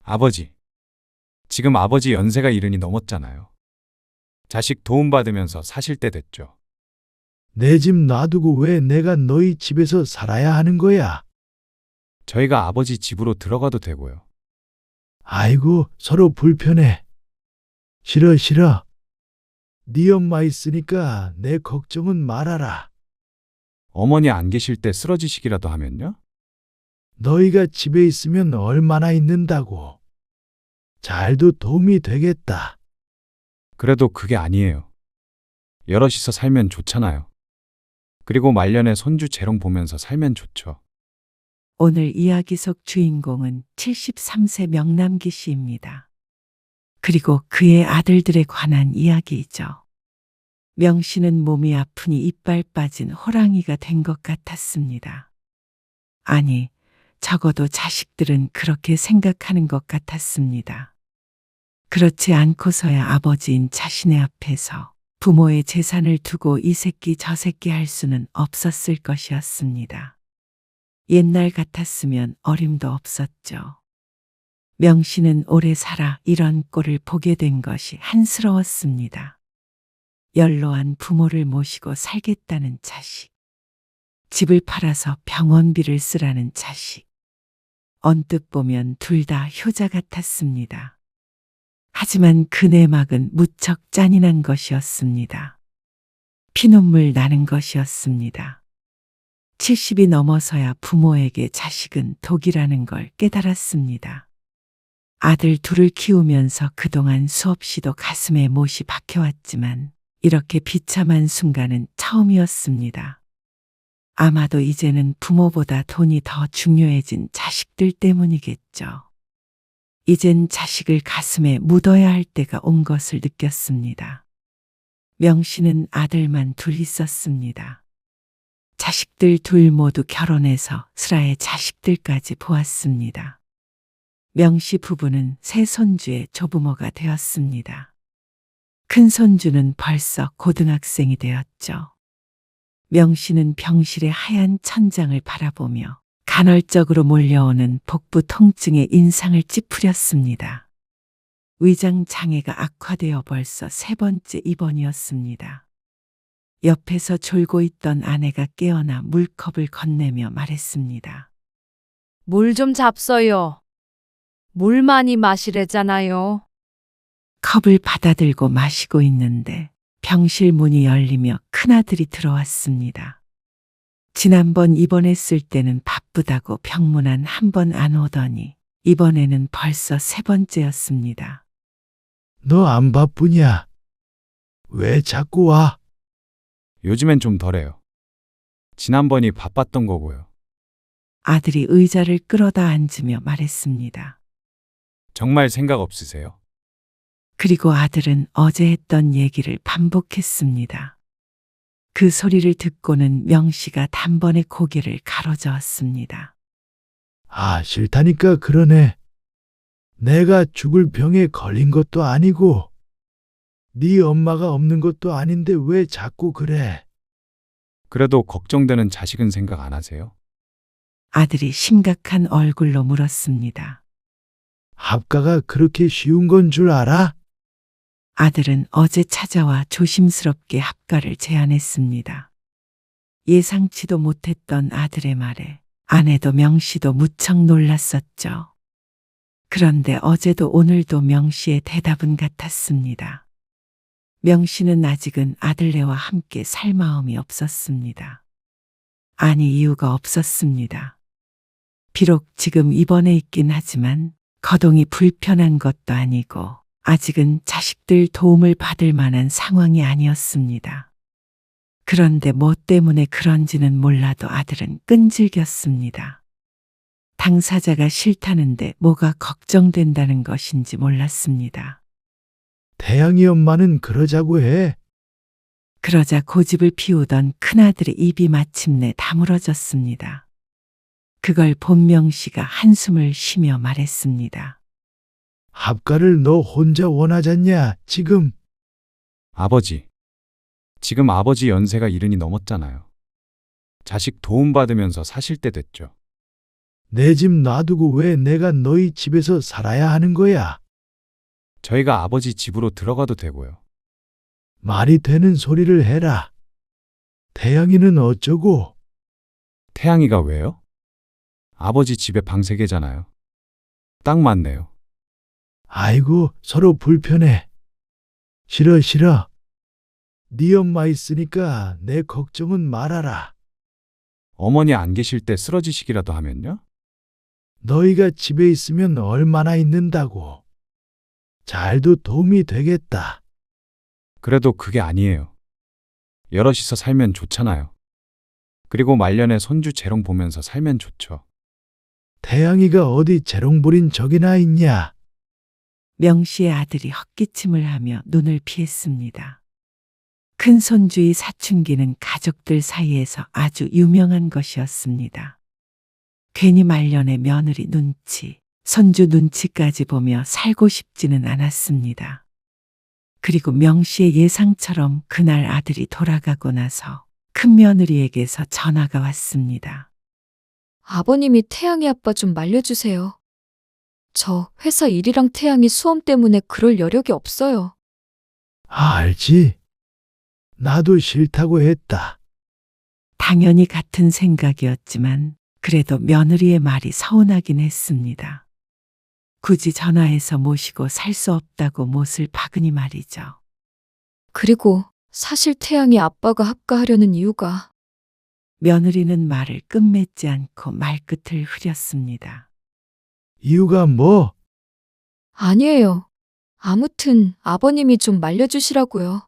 아버지, 지금 아버지 연세가 이른이 넘었잖아요. 자식 도움받으면서 사실 때 됐죠. 내 집 놔두고 왜 내가 너희 집에서 살아야 하는 거야? 저희가 아버지 집으로 들어가도 되고요. 아이고, 서로 불편해. 싫어, 싫어. 네 엄마 있으니까 내 걱정은 말아라. 어머니 안 계실 때 쓰러지시기라도 하면요? 너희가 집에 있으면 얼마나 있는다고. 잘도 도움이 되겠다. 그래도 그게 아니에요. 여럿이서 살면 좋잖아요. 그리고 말년에 손주 재롱 보면서 살면 좋죠. 오늘 이야기 속 주인공은 73세 명남기 씨입니다. 그리고 그의 아들들에 관한 이야기이죠. 명 씨는 몸이 아프니 이빨 빠진 호랑이가 된 것 같았습니다. 아니, 적어도 자식들은 그렇게 생각하는 것 같았습니다. 그렇지 않고서야 아버지인 자신의 앞에서 부모의 재산을 두고 이 새끼 저 새끼 할 수는 없었을 것이었습니다. 옛날 같았으면 어림도 없었죠. 명 씨는 오래 살아 이런 꼴을 보게 된 것이 한스러웠습니다. 연로한 부모를 모시고 살겠다는 자식, 집을 팔아서 병원비를 쓰라는 자식. 언뜻 보면 둘 다 효자 같았습니다. 하지만 그 내막은 무척 잔인한 것이었습니다. 피눈물 나는 것이었습니다. 70이 넘어서야 부모에게 자식은 독이라는 걸 깨달았습니다. 아들 둘을 키우면서 그동안 수없이도 가슴에 못이 박혀왔지만 이렇게 비참한 순간은 처음이었습니다. 아마도 이제는 부모보다 돈이 더 중요해진 자식들 때문이겠죠. 이젠 자식을 가슴에 묻어야 할 때가 온 것을 느꼈습니다. 명 씨는 아들만 둘 있었습니다. 자식들 둘 모두 결혼해서 슬아의 자식들까지 보았습니다. 명 씨 부부는 새 손주의 조부모가 되었습니다. 큰 손주는 벌써 고등학생이 되었죠. 명 씨는 병실의 하얀 천장을 바라보며 간헐적으로 몰려오는 복부 통증의 인상을 찌푸렸습니다. 위장 장애가 악화되어 벌써 3번째 입원이었습니다. 옆에서 졸고 있던 아내가 깨어나 물컵을 건네며 말했습니다. 물 좀 잡숴요. 물 많이 마시래잖아요. 컵을 받아들고 마시고 있는데 병실 문이 열리며 큰아들이 들어왔습니다. 지난번 입원했을 때는 바쁘다고 병문안 한 번 안 오더니 이번에는 벌써 3번째였습니다. 너 안 바쁘냐? 왜 자꾸 와? 요즘엔 좀 덜해요. 지난번이 바빴던 거고요. 아들이 의자를 끌어다 앉으며 말했습니다. 정말 생각 없으세요? 그리고 아들은 어제 했던 얘기를 반복했습니다. 그 소리를 듣고는 명 씨가 단번에 고개를 가로저었습니다. 아, 싫다니까 그러네. 내가 죽을 병에 걸린 것도 아니고 네 엄마가 없는 것도 아닌데 왜 자꾸 그래? 그래도 걱정되는 자식은 생각 안 하세요? 아들이 심각한 얼굴로 물었습니다. 합가가 그렇게 쉬운 건 줄 알아? 아들은 어제 찾아와 조심스럽게 합가를 제안했습니다. 예상치도 못했던 아들의 말에 아내도 명씨도 무척 놀랐었죠. 그런데 어제도 오늘도 명씨의 대답은 같았습니다. 명씨는 아직은 아들네와 함께 살 마음이 없었습니다. 아니, 이유가 없었습니다. 비록 지금 입원해 있긴 하지만 거동이 불편한 것도 아니고 아직은 자식들 도움을 받을 만한 상황이 아니었습니다. 그런데 뭐 때문에 그런지는 몰라도 아들은 끈질겼습니다. 당사자가 싫다는데 뭐가 걱정된다는 것인지 몰랐습니다. 태양이 엄마는 그러자고 해. 그러자 고집을 피우던 큰아들의 입이 마침내 다물어졌습니다. 그걸 본 명씨가 한숨을 쉬며 말했습니다. 합가를 너 혼자 원하잖냐, 지금. 아버지, 지금 아버지 연세가 70이 넘었잖아요. 자식 도움받으면서 사실 때 됐죠. 내 집 놔두고 왜 내가 너희 집에서 살아야 하는 거야? 저희가 아버지 집으로 들어가도 되고요. 말이 되는 소리를 해라. 태양이는 어쩌고? 태양이가 왜요? 아버지 집에 방 3개잖아요. 딱 맞네요. 아이고, 서로 불편해. 싫어, 싫어. 네 엄마 있으니까 내 걱정은 말아라. 어머니 안 계실 때 쓰러지시기라도 하면요? 너희가 집에 있으면 얼마나 있는다고. 잘도 도움이 되겠다. 그래도 그게 아니에요. 여럿이서 살면 좋잖아요. 그리고 말년에 손주 재롱 보면서 살면 좋죠. 태양이가 어디 재롱부린 적이나 있냐? 명씨의 아들이 헛기침을 하며 눈을 피했습니다. 큰손주의 사춘기는 가족들 사이에서 아주 유명한 것이었습니다. 괜히 말년에 며느리 눈치, 손주 눈치까지 보며 살고 싶지는 않았습니다. 그리고 명씨의 예상처럼 그날 아들이 돌아가고 나서 큰며느리에게서 전화가 왔습니다. 아버님이 태양이 아빠 좀 말려주세요. 저 회사 일이랑 태양이 수험 때문에 그럴 여력이 없어요. 알지. 나도 싫다고 했다. 당연히 같은 생각이었지만 그래도 며느리의 말이 서운하긴 했습니다. 굳이 전화해서 모시고 살 수 없다고 못을 박으니 말이죠. 그리고 사실 태양이 아빠가 합가하려는 이유가 며느리는 말을 끝맺지 않고 말끝을 흐렸습니다. 이유가 뭐? 아니에요. 아무튼 아버님이 좀 말려주시라고요.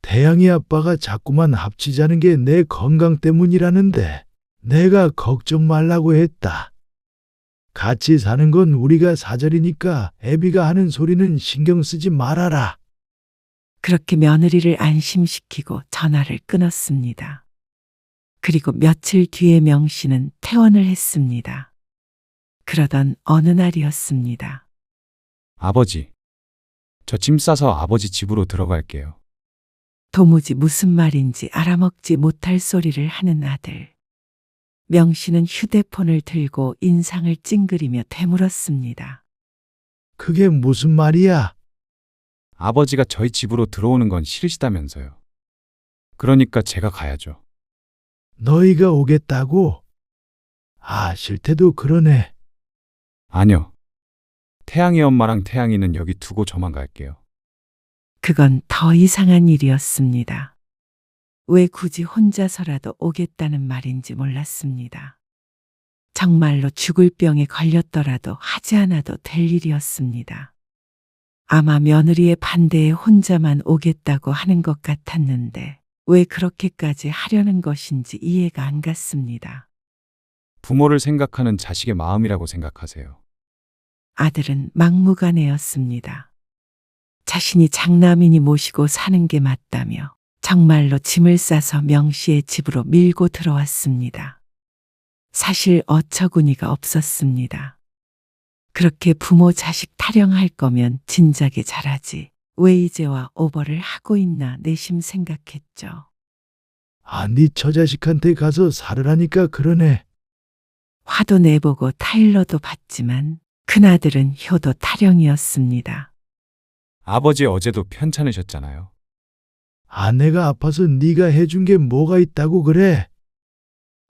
태양이 아빠가 자꾸만 합치자는 게 내 건강 때문이라는데 내가 걱정 말라고 했다. 같이 사는 건 우리가 사절이니까 애비가 하는 소리는 신경 쓰지 말아라. 그렇게 며느리를 안심시키고 전화를 끊었습니다. 그리고 며칠 뒤에 명씨는 퇴원을 했습니다. 그러던 어느 날이었습니다. 아버지, 저 짐 싸서 아버지 집으로 들어갈게요. 도무지 무슨 말인지 알아먹지 못할 소리를 하는 아들. 명씨는 휴대폰을 들고 인상을 찡그리며 되물었습니다. 그게 무슨 말이야? 아버지가 저희 집으로 들어오는 건 싫으시다면서요. 그러니까 제가 가야죠. 너희가 오겠다고? 아, 싫대도 그러네. 아니요. 태양이 엄마랑 태양이는 여기 두고 저만 갈게요. 그건 더 이상한 일이었습니다. 왜 굳이 혼자서라도 오겠다는 말인지 몰랐습니다. 정말로 죽을 병에 걸렸더라도 하지 않아도 될 일이었습니다. 아마 며느리의 반대에 혼자만 오겠다고 하는 것 같았는데 왜 그렇게까지 하려는 것인지 이해가 안 갔습니다. 부모를 생각하는 자식의 마음이라고 생각하세요. 아들은 막무가내였습니다. 자신이 장남이니 모시고 사는 게 맞다며 정말로 짐을 싸서 명씨의 집으로 밀고 들어왔습니다. 사실 어처구니가 없었습니다. 그렇게 부모 자식 타령할 거면 진작에 잘하지. 왜 이제와 오버를 하고 있나 내심 생각했죠. 아, 네 처자식한테 가서 살으라니까 그러네. 화도 내보고 타일러도 봤지만 큰아들은 효도 타령이었습니다. 아버지 어제도 편찮으셨잖아요. 아내가 아파서 네가 해준 게 뭐가 있다고 그래?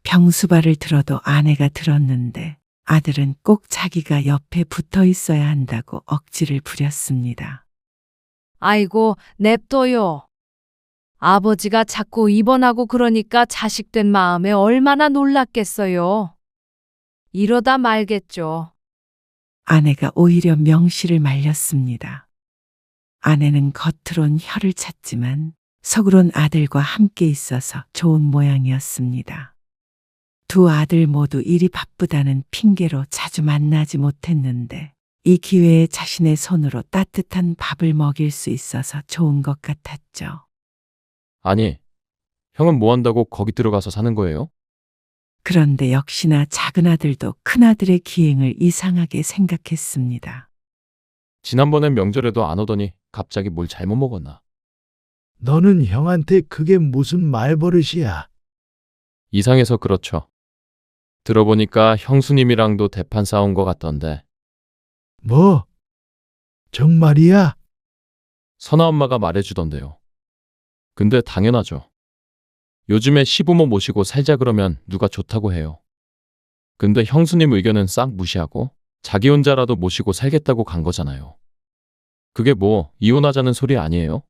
병수발을 들어도 아내가 들었는데 아들은 꼭 자기가 옆에 붙어 있어야 한다고 억지를 부렸습니다. 아이고, 냅둬요. 아버지가 자꾸 입원하고 그러니까 자식된 마음에 얼마나 놀랐겠어요. 이러다 말겠죠. 아내가 오히려 명씨를 말렸습니다. 아내는 겉으론 혀를 찼지만 속으론 아들과 함께 있어서 좋은 모양이었습니다. 두 아들 모두 일이 바쁘다는 핑계로 자주 만나지 못했는데 이 기회에 자신의 손으로 따뜻한 밥을 먹일 수 있어서 좋은 것 같았죠. 아니, 형은 뭐 한다고 거기 들어가서 사는 거예요? 그런데 역시나 작은 아들도 큰 아들의 기행을 이상하게 생각했습니다. 지난번엔 명절에도 안 오더니 갑자기 뭘 잘못 먹었나? 너는 형한테 그게 무슨 말버릇이야? 이상해서 그렇죠. 들어보니까 형수님이랑도 대판 싸운 것 같던데. 뭐? 정말이야? 선아 엄마가 말해주던데요. 근데 당연하죠. 요즘에 시부모 모시고 살자 그러면 누가 좋다고 해요. 근데 형수님 의견은 싹 무시하고 자기 혼자라도 모시고 살겠다고 간 거잖아요. 그게 뭐 이혼하자는 소리 아니에요?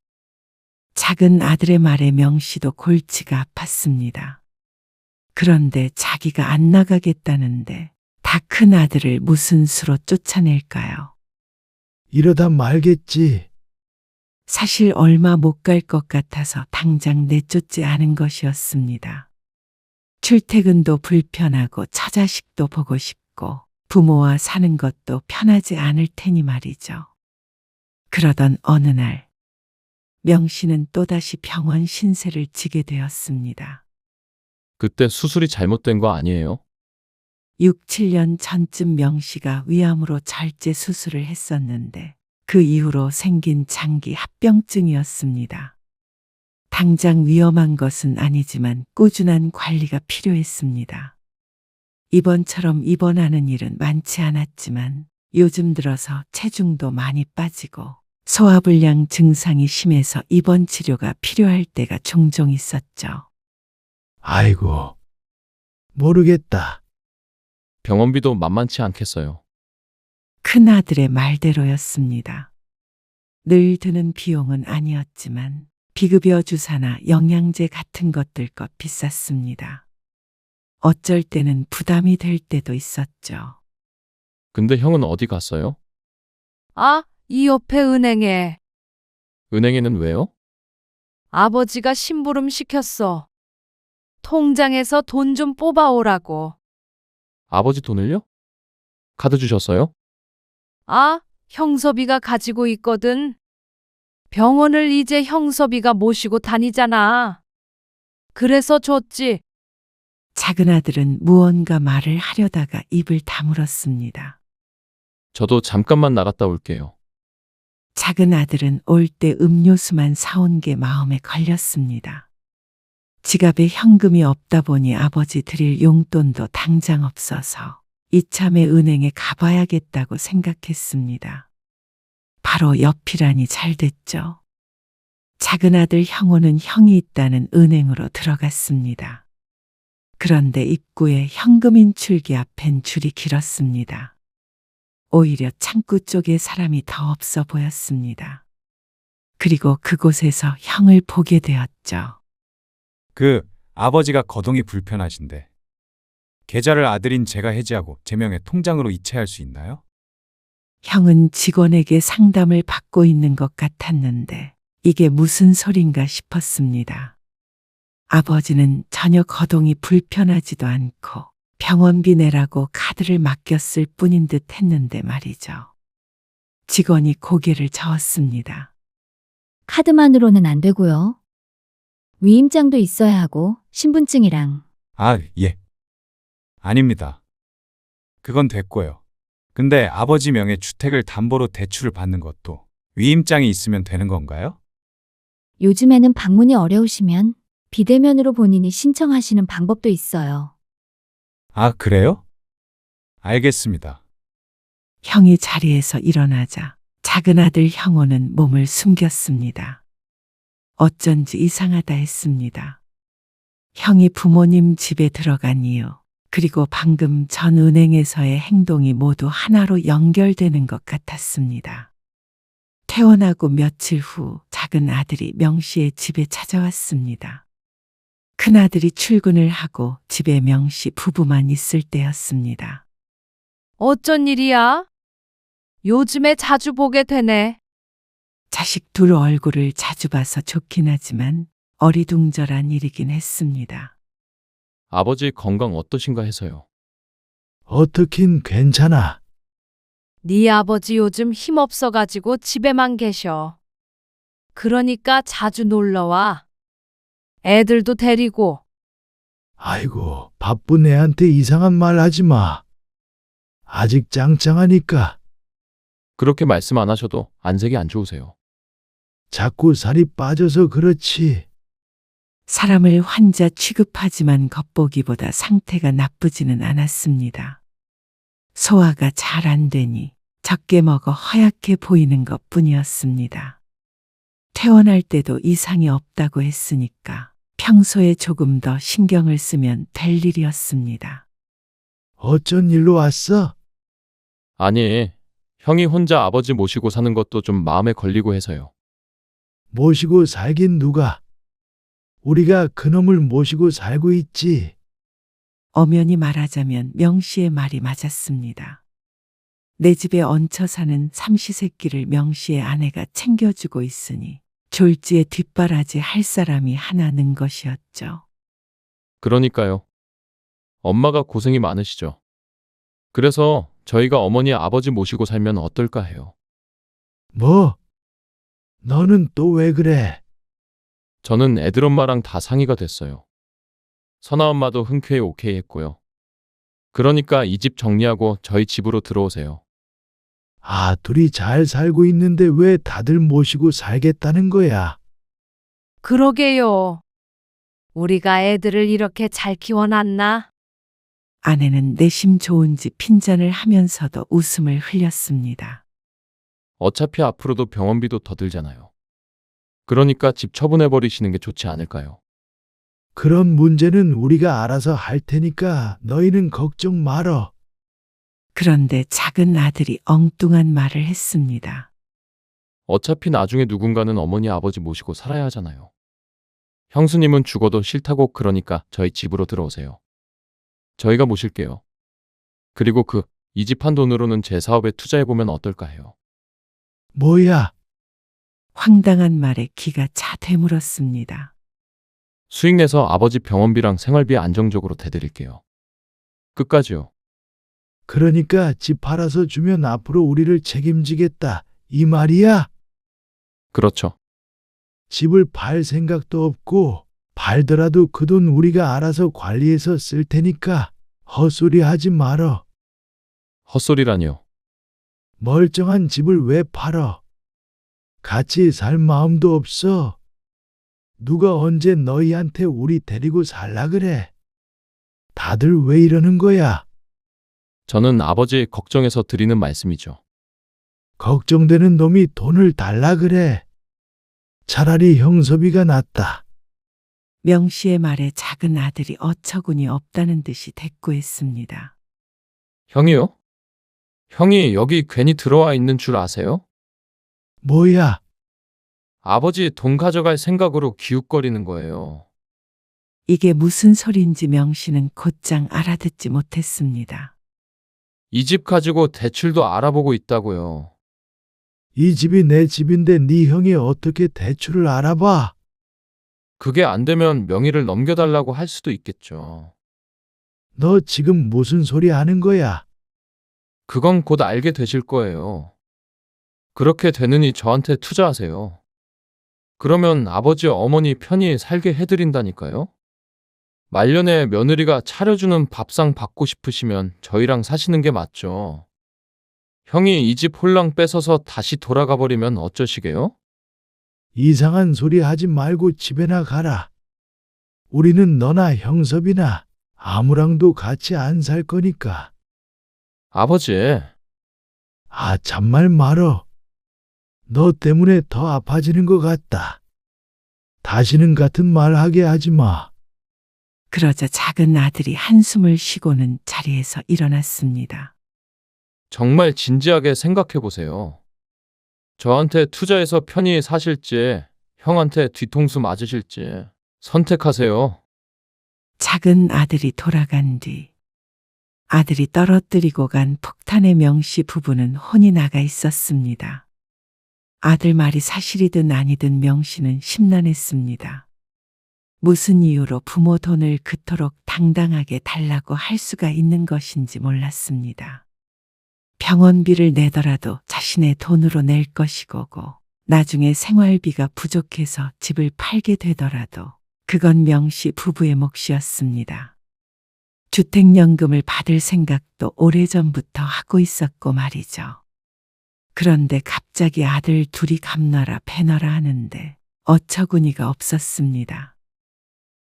작은 아들의 말에 명씨도 골치가 아팠습니다. 그런데 자기가 안 나가겠다는데 다 큰 아들을 무슨 수로 쫓아낼까요? 이러다 말겠지. 사실 얼마 못 갈 것 같아서 당장 내쫓지 않은 것이었습니다. 출퇴근도 불편하고 처자식도 보고 싶고 부모와 사는 것도 편하지 않을 테니 말이죠. 그러던 어느 날 명씨는 또다시 병원 신세를 지게 되었습니다. 그때 수술이 잘못된 거 아니에요? 6, 7년 전쯤 명씨가 위암으로 절제 수술을 했었는데 그 이후로 생긴 장기 합병증이었습니다. 당장 위험한 것은 아니지만 꾸준한 관리가 필요했습니다. 이번처럼 입원하는 일은 많지 않았지만 요즘 들어서 체중도 많이 빠지고 소화불량 증상이 심해서 입원 치료가 필요할 때가 종종 있었죠. 아이고, 모르겠다. 병원비도 만만치 않겠어요. 큰아들의 말대로였습니다. 늘 드는 비용은 아니었지만 비급여 주사나 영양제 같은 것들 것 비쌌습니다. 어쩔 때는 부담이 될 때도 있었죠. 근데 형은 어디 갔어요? 아, 이 옆에 은행에 은행에는 왜요? 아버지가 심부름 시켰어. 통장에서 돈 좀 뽑아오라고. 아버지 돈을요? 카드 주셨어요? 아, 형섭이가 가지고 있거든. 병원을 이제 형섭이가 모시고 다니잖아. 그래서 줬지. 작은 아들은 무언가 말을 하려다가 입을 다물었습니다. 저도 잠깐만 나갔다 올게요. 작은 아들은 올 때 음료수만 사온 게 마음에 걸렸습니다. 지갑에 현금이 없다 보니 아버지 드릴 용돈도 당장 없어서 이참에 은행에 가봐야겠다고 생각했습니다. 바로 옆이라니 잘 됐죠. 작은 아들 형호는 형이 있다는 은행으로 들어갔습니다. 그런데 입구에 현금 인출기 앞엔 줄이 길었습니다. 오히려 창구 쪽에 사람이 더 없어 보였습니다. 그리고 그곳에서 형을 보게 되었죠. 아버지가 거동이 불편하신데 계좌를 아들인 제가 해지하고 제 명의 통장으로 이체할 수 있나요? 형은 직원에게 상담을 받고 있는 것 같았는데 이게 무슨 소린가 싶었습니다. 아버지는 전혀 거동이 불편하지도 않고 병원비 내라고 카드를 맡겼을 뿐인 듯 했는데 말이죠. 직원이 고개를 저었습니다. 카드만으로는 안 되고요. 위임장도 있어야 하고 신분증이랑. 아, 예. 아닙니다. 그건 됐고요. 근데 아버지 명의 주택을 담보로 대출을 받는 것도 위임장이 있으면 되는 건가요? 요즘에는 방문이 어려우시면 비대면으로 본인이 신청하시는 방법도 있어요. 아, 그래요? 알겠습니다. 형이 자리에서 일어나자 작은 아들 형호는 몸을 숨겼습니다. 어쩐지 이상하다 했습니다. 형이 부모님 집에 들어간 이유, 그리고 방금 전 은행에서의 행동이 모두 하나로 연결되는 것 같았습니다. 퇴원하고 며칠 후 작은 아들이 명 씨의 집에 찾아왔습니다. 큰아들이 출근을 하고 집에 명 씨 부부만 있을 때였습니다. 어쩐 일이야? 요즘에 자주 보게 되네. 자식 둘 얼굴을 자주 봐서 좋긴 하지만 어리둥절한 일이긴 했습니다. 아버지 건강 어떠신가 해서요. 어떻긴 괜찮아. 네 아버지 요즘 힘없어가지고 집에만 계셔. 그러니까 자주 놀러와. 애들도 데리고. 아이고, 바쁜 애한테 이상한 말 하지 마. 아직 짱짱하니까. 그렇게 말씀 안 하셔도 안색이 안 좋으세요. 자꾸 살이 빠져서 그렇지. 사람을 환자 취급하지만 겉보기보다 상태가 나쁘지는 않았습니다. 소화가 잘 안 되니 적게 먹어 허약해 보이는 것 뿐이었습니다. 퇴원할 때도 이상이 없다고 했으니까 평소에 조금 더 신경을 쓰면 될 일이었습니다. 어쩐 일로 왔어? 아니, 형이 혼자 아버지 모시고 사는 것도 좀 마음에 걸리고 해서요. 모시고 살긴 누가? 우리가 그놈을 모시고 살고 있지. 엄연히 말하자면 명 씨의 말이 맞았습니다. 내 집에 얹혀 사는 삼시세끼를 명 씨의 아내가 챙겨주고 있으니 졸지에 뒷바라지 할 사람이 하나 는 것이었죠. 그러니까요. 엄마가 고생이 많으시죠. 그래서 저희가 어머니 아버지 모시고 살면 어떨까 해요. 뭐? 너는 또 왜 그래? 저는 애들 엄마랑 다 상의가 됐어요. 선아 엄마도 흔쾌히 오케이 했고요. 그러니까 이 집 정리하고 저희 집으로 들어오세요. 아, 둘이 잘 살고 있는데 왜 다들 모시고 살겠다는 거야? 그러게요. 우리가 애들을 이렇게 잘 키워놨나? 아내는 내심 좋은지 핀잔을 하면서도 웃음을 흘렸습니다. 어차피 앞으로도 병원비도 더 들잖아요. 그러니까 집 처분해버리시는 게 좋지 않을까요? 그런 문제는 우리가 알아서 할 테니까 너희는 걱정 말어. 그런데 작은 아들이 엉뚱한 말을 했습니다. 어차피 나중에 누군가는 어머니 아버지 모시고 살아야 하잖아요. 형수님은 죽어도 싫다고 그러니까 저희 집으로 들어오세요. 저희가 모실게요. 그리고 이 집 한 돈으로는 제 사업에 투자해보면 어떨까 해요. 뭐야? 황당한 말에 귀가 차 되물었습니다. 수익 내서 아버지 병원비랑 생활비 안정적으로 대드릴게요. 끝까지요. 그러니까 집 팔아서 주면 앞으로 우리를 책임지겠다. 이 말이야? 그렇죠. 집을 팔 생각도 없고 팔더라도 그 돈 우리가 알아서 관리해서 쓸 테니까 헛소리 하지 말어. 헛소리라니요. 멀쩡한 집을 왜 팔어? 같이 살 마음도 없어. 누가 언제 너희한테 우리 데리고 살라 그래? 다들 왜 이러는 거야? 저는 아버지 걱정해서 드리는 말씀이죠. 걱정되는 놈이 돈을 달라 그래. 차라리 형섭이가 낫다. 명 씨의 말에 작은 아들이 어처구니 없다는 듯이 대꾸했습니다. 형이요? 형이 여기 괜히 들어와 있는 줄 아세요? 뭐야? 아버지 돈 가져갈 생각으로 기웃거리는 거예요. 이게 무슨 소린지 명 씨는 곧장 알아듣지 못했습니다. 이 집 가지고 대출도 알아보고 있다고요. 이 집이 내 집인데 네 형이 어떻게 대출을 알아봐? 그게 안 되면 명의를 넘겨달라고 할 수도 있겠죠. 너 지금 무슨 소리 하는 거야? 그건 곧 알게 되실 거예요. 그렇게 되느니 저한테 투자하세요. 그러면 아버지 어머니 편히 살게 해드린다니까요. 말년에 며느리가 차려주는 밥상 받고 싶으시면 저희랑 사시는 게 맞죠. 형이 이 집 홀랑 뺏어서 다시 돌아가 버리면 어쩌시게요? 이상한 소리 하지 말고 집에나 가라. 우리는 너나 형섭이나 아무랑도 같이 안 살 거니까. 아버지, 참말 말어. 너 때문에 더 아파지는 것 같다. 다시는 같은 말 하게 하지 마. 그러자 작은 아들이 한숨을 쉬고는 자리에서 일어났습니다. 정말 진지하게 생각해 보세요. 저한테 투자해서 편히 사실지, 형한테 뒤통수 맞으실지 선택하세요. 작은 아들이 돌아간 뒤 아들이 떨어뜨리고 간 폭탄의 명씨 부부는 혼이 나가 있었습니다. 아들 말이 사실이든 아니든 명씨는 심란했습니다. 무슨 이유로 부모 돈을 그토록 당당하게 달라고 할 수가 있는 것인지 몰랐습니다. 병원비를 내더라도 자신의 돈으로 낼 것이고 나중에 생활비가 부족해서 집을 팔게 되더라도 그건 명씨 부부의 몫이었습니다. 주택연금을 받을 생각도 오래전부터 하고 있었고 말이죠. 그런데 갑자기 아들 둘이 갚너라 패너라 하는데 어처구니가 없었습니다.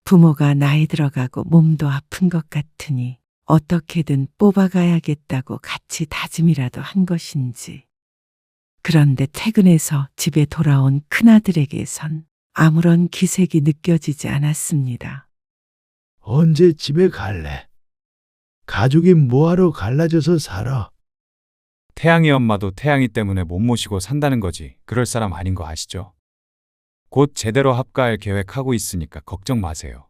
부모가 나이 들어가고 몸도 아픈 것 같으니 어떻게든 뽑아가야겠다고 같이 다짐이라도 한 것인지. 그런데 퇴근해서 집에 돌아온 큰아들에게선 아무런 기색이 느껴지지 않았습니다. 언제 집에 갈래? 가족이 뭐하러 갈라져서 살아? 태양이 엄마도 태양이 때문에 못 모시고 산다는 거지. 그럴 사람 아닌 거 아시죠? 곧 제대로 합가할 계획하고 있으니까 걱정 마세요.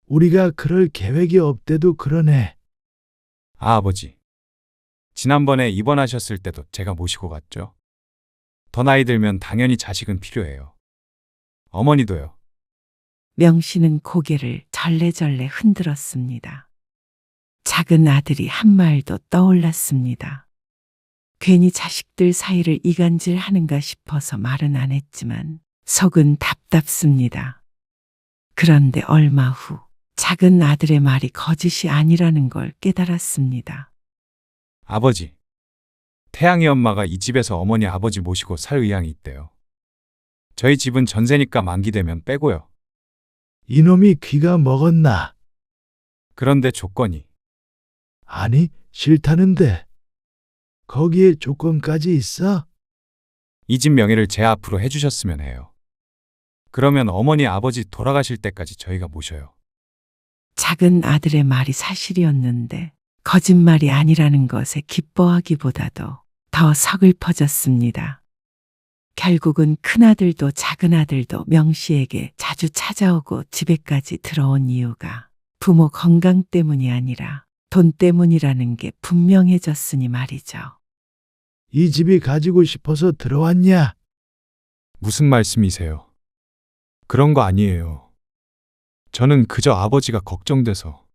우리가 그럴 계획이 없대도 그러네. 아버지. 지난번에 입원하셨을 때도 제가 모시고 갔죠. 더 나이 들면 당연히 자식은 필요해요. 어머니도요. 명씨는 고개를 절레절레 흔들었습니다. 작은 아들이 한 말도 떠올랐습니다. 괜히 자식들 사이를 이간질하는가 싶어서 말은 안 했지만 속은 답답습니다. 그런데 얼마 후 작은 아들의 말이 거짓이 아니라는 걸 깨달았습니다. 아버지. 태양이 엄마가 이 집에서 어머니 아버지 모시고 살 의향이 있대요. 저희 집은 전세니까 만기되면 빼고요. 이놈이 귀가 먹었나? 그런데 조건이. 아니, 싫다는데. 거기에 조건까지 있어? 이 집 명의를 제 앞으로 해주셨으면 해요. 그러면 어머니 아버지 돌아가실 때까지 저희가 모셔요. 작은 아들의 말이 사실이었는데 거짓말이 아니라는 것에 기뻐하기보다도 더 서글퍼졌습니다. 결국은 큰아들도 작은아들도 명씨에게 자주 찾아오고 집에까지 들어온 이유가 부모 건강 때문이 아니라 돈 때문이라는 게 분명해졌으니 말이죠. 이 집이 가지고 싶어서 들어왔냐? 무슨 말씀이세요? 그런 거 아니에요. 저는 그저 아버지가 걱정돼서.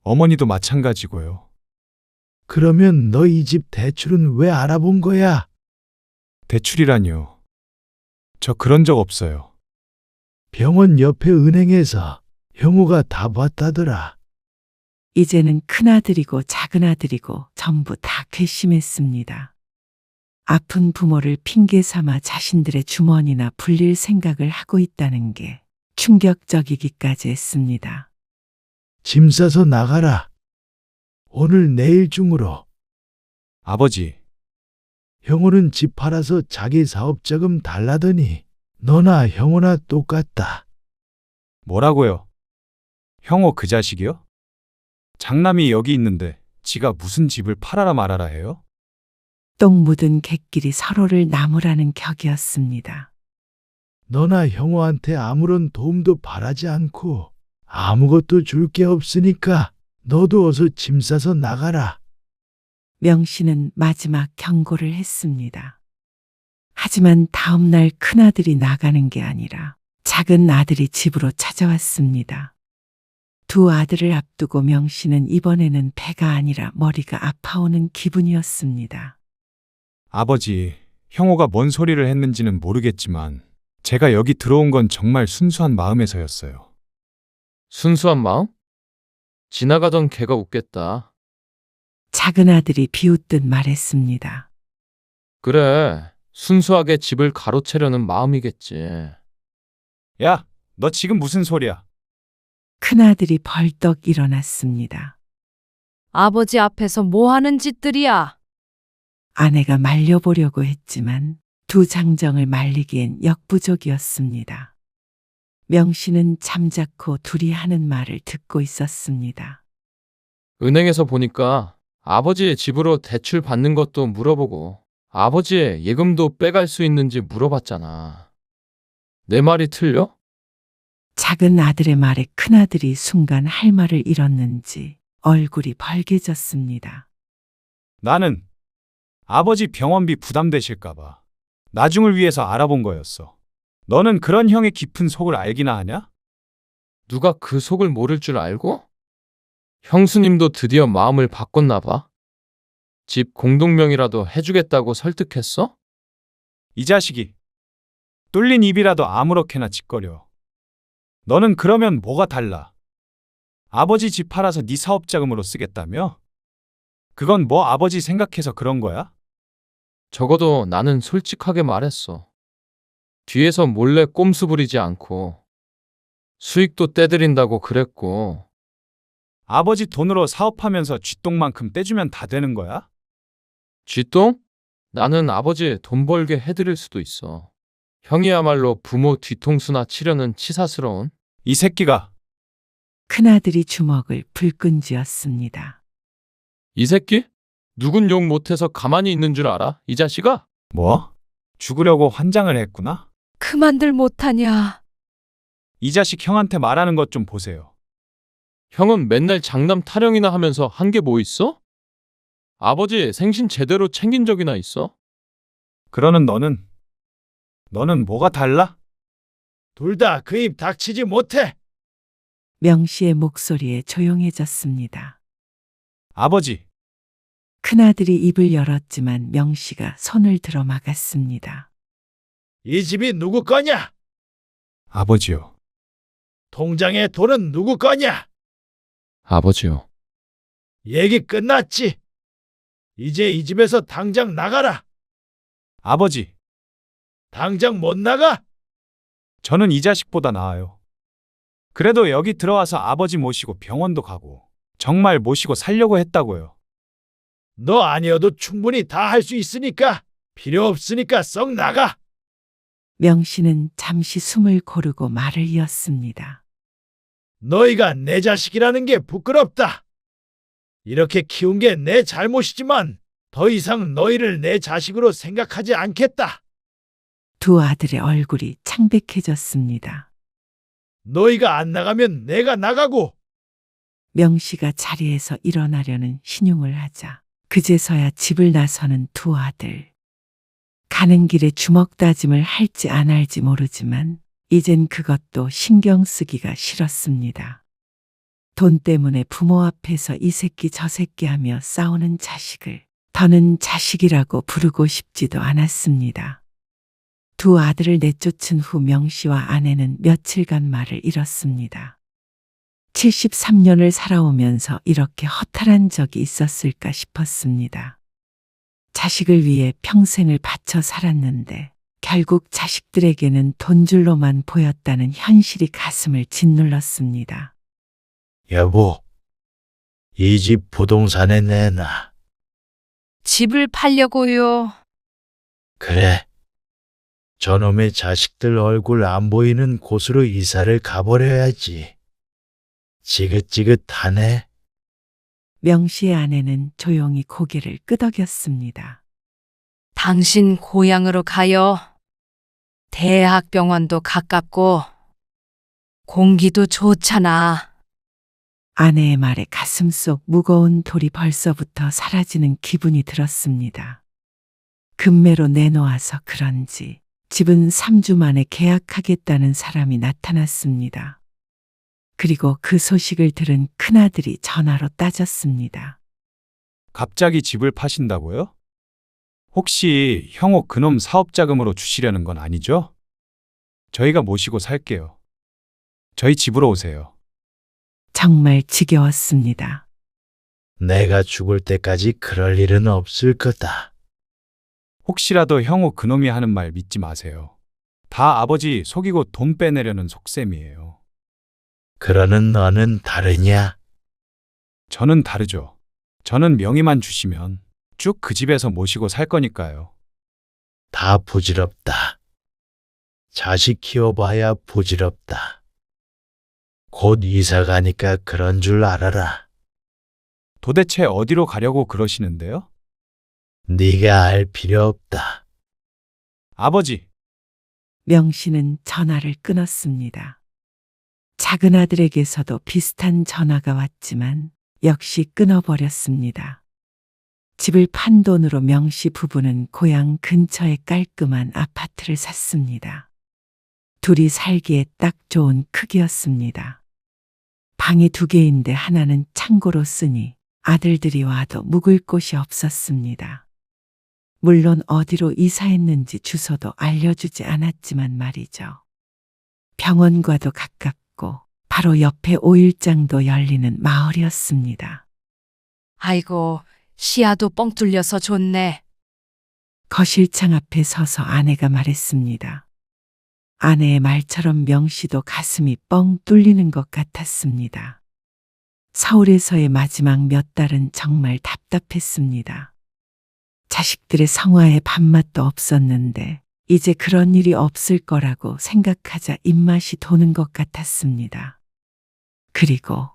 어머니도 마찬가지고요. 그러면 너 이 집 대출은 왜 알아본 거야? 대출이라니요. 저 그런 적 없어요. 병원 옆에 은행에서 형우가 다 봤다더라. 이제는 큰아들이고 작은아들이고 전부 다 괘씸했습니다. 아픈 부모를 핑계 삼아 자신들의 주머니나 불릴 생각을 하고 있다는 게 충격적이기까지 했습니다. 짐 싸서 나가라. 오늘 내일 중으로. 아버지. 형우는 집 팔아서 자기 사업자금 달라더니 너나 형우나 똑같다. 뭐라고요? 형호 그 자식이요? 장남이 여기 있는데 지가 무슨 집을 팔아라 말아라 해요? 똥 묻은 객끼리 서로를 나무라는 격이었습니다. 너나 형우한테 아무런 도움도 바라지 않고 아무것도 줄 게 없으니까 너도 어서 짐 싸서 나가라. 명씨는 마지막 경고를 했습니다. 하지만 다음 날 큰아들이 나가는 게 아니라 작은 아들이 집으로 찾아왔습니다. 두 아들을 앞두고 명씨는 이번에는 배가 아니라 머리가 아파오는 기분이었습니다. 아버지, 형호가 뭔 소리를 했는지는 모르겠지만 제가 여기 들어온 건 정말 순수한 마음에서였어요. 순수한 마음? 지나가던 개가 웃겠다. 작은 아들이 비웃듯 말했습니다. 그래, 순수하게 집을 가로채려는 마음이겠지. 야, 너 지금 무슨 소리야? 큰아들이 벌떡 일어났습니다. 아버지 앞에서 뭐 하는 짓들이야? 아내가 말려보려고 했지만 두 장정을 말리기엔 역부족이었습니다. 명씨는 잠자코 둘이 하는 말을 듣고 있었습니다. 은행에서 보니까 아버지의 집으로 대출 받는 것도 물어보고 아버지의 예금도 빼갈 수 있는지 물어봤잖아. 내 말이 틀려? 작은 아들의 말에 큰아들이 순간 할 말을 잃었는지 얼굴이 벌개졌습니다. 나는 아버지 병원비 부담되실까봐 나중을 위해서 알아본 거였어. 너는 그런 형의 깊은 속을 알기나 하냐? 누가 그 속을 모를 줄 알고? 형수님도 드디어 마음을 바꿨나 봐. 집 공동명의라도 해주겠다고 설득했어? 이 자식이 뚫린 입이라도 아무렇게나 짓거려. 너는 그러면 뭐가 달라? 아버지 집 팔아서 네 사업 자금으로 쓰겠다며? 그건 뭐 아버지 생각해서 그런 거야? 적어도 나는 솔직하게 말했어. 뒤에서 몰래 꼼수 부리지 않고 수익도 떼드린다고 그랬고. 아버지 돈으로 사업하면서 쥐똥만큼 떼주면 다 되는 거야? 쥐똥? 나는 아버지 돈 벌게 해드릴 수도 있어. 형이야말로 부모 뒤통수나 치려는 치사스러운. 이 새끼가. 큰아들이 주먹을 불끈 쥐었습니다. 이 새끼? 누군 욕 못해서 가만히 있는 줄 알아? 이 자식아? 뭐? 죽으려고 환장을 했구나? 그만들 못하냐? 이 자식 형한테 말하는 것 좀 보세요. 형은 맨날 장남 타령이나 하면서 한 게 뭐 있어? 아버지 생신 제대로 챙긴 적이나 있어? 그러는 너는 뭐가 달라? 둘 다 그 입 닥치지 못해. 명씨의 목소리에 조용해졌습니다. 아버지, 큰아들이 입을 열었지만 명씨가 손을 들어 막았습니다. 이 집이 누구 거냐? 아버지요. 통장에 돈은 누구 거냐? 아버지요. 얘기 끝났지. 이제 이 집에서 당장 나가라. 아버지, 당장 못 나가? 저는 이 자식보다 나아요. 그래도 여기 들어와서 아버지 모시고 병원도 가고 정말 모시고 살려고 했다고요. 너 아니어도 충분히 다 할 수 있으니까 필요 없으니까 썩 나가. 명씨는 잠시 숨을 고르고 말을 이었습니다. 너희가 내 자식이라는 게 부끄럽다. 이렇게 키운 게 내 잘못이지만 더 이상 너희를 내 자식으로 생각하지 않겠다. 두 아들의 얼굴이 창백해졌습니다. 너희가 안 나가면 내가 나가고. 명씨가 자리에서 일어나려는 신용을 하자 그제서야 집을 나서는 두 아들. 가는 길에 주먹 다짐을 할지 안 할지 모르지만 이젠 그것도 신경 쓰기가 싫었습니다. 돈 때문에 부모 앞에서 이 새끼 저 새끼 하며 싸우는 자식을 더는 자식이라고 부르고 싶지도 않았습니다. 두 아들을 내쫓은 후 명씨와 아내는 며칠간 말을 잃었습니다. 73년을 살아오면서 이렇게 허탈한 적이 있었을까 싶었습니다. 자식을 위해 평생을 바쳐 살았는데 결국 자식들에게는 돈줄로만 보였다는 현실이 가슴을 짓눌렀습니다. 여보, 이 집 부동산에 내놔. 집을 팔려고요. 그래. 저놈의 자식들 얼굴 안 보이는 곳으로 이사를 가버려야지. 지긋지긋하네. 명씨의 아내는 조용히 고개를 끄덕였습니다. 당신 고향으로 가요. 대학병원도 가깝고 공기도 좋잖아. 아내의 말에 가슴속 무거운 돌이 벌써부터 사라지는 기분이 들었습니다. 금매로 내놓아서 그런지 집은 3주 만에 계약하겠다는 사람이 나타났습니다. 그리고 그 소식을 들은 큰아들이 전화로 따졌습니다. 갑자기 집을 파신다고요? 혹시 형호 그놈 사업 자금으로 주시려는 건 아니죠? 저희가 모시고 살게요. 저희 집으로 오세요. 정말 지겨웠습니다. 내가 죽을 때까지 그럴 일은 없을 거다. 혹시라도 형호 그놈이 하는 말 믿지 마세요. 다 아버지 속이고 돈 빼내려는 속셈이에요. 그러는 너는 다르냐? 저는 다르죠. 저는 명의만 주시면 쭉 그 집에서 모시고 살 거니까요. 다 부질없다. 자식 키워봐야 부질없다. 곧 이사 가니까 그런 줄 알아라. 도대체 어디로 가려고 그러시는데요? 네가 알 필요 없다. 아버지, 명 씨는 전화를 끊었습니다. 작은 아들에게서도 비슷한 전화가 왔지만 역시 끊어버렸습니다. 집을 판 돈으로 명 씨 부부는 고향 근처에 깔끔한 아파트를 샀습니다. 둘이 살기에 딱 좋은 크기였습니다. 방이 2개인데 하나는 창고로 쓰니 아들들이 와도 묵을 곳이 없었습니다. 물론 어디로 이사했는지 주소도 알려주지 않았지만 말이죠. 병원과도 가깝고 바로 옆에 오일장도 열리는 마을이었습니다. 아이고, 시야도 뻥 뚫려서 좋네. 거실창 앞에 서서 아내가 말했습니다. 아내의 말처럼 명 씨도 가슴이 뻥 뚫리는 것 같았습니다. 서울에서의 마지막 몇 달은 정말 답답했습니다. 자식들의 성화에 밥맛도 없었는데 이제 그런 일이 없을 거라고 생각하자 입맛이 도는 것 같았습니다. 그리고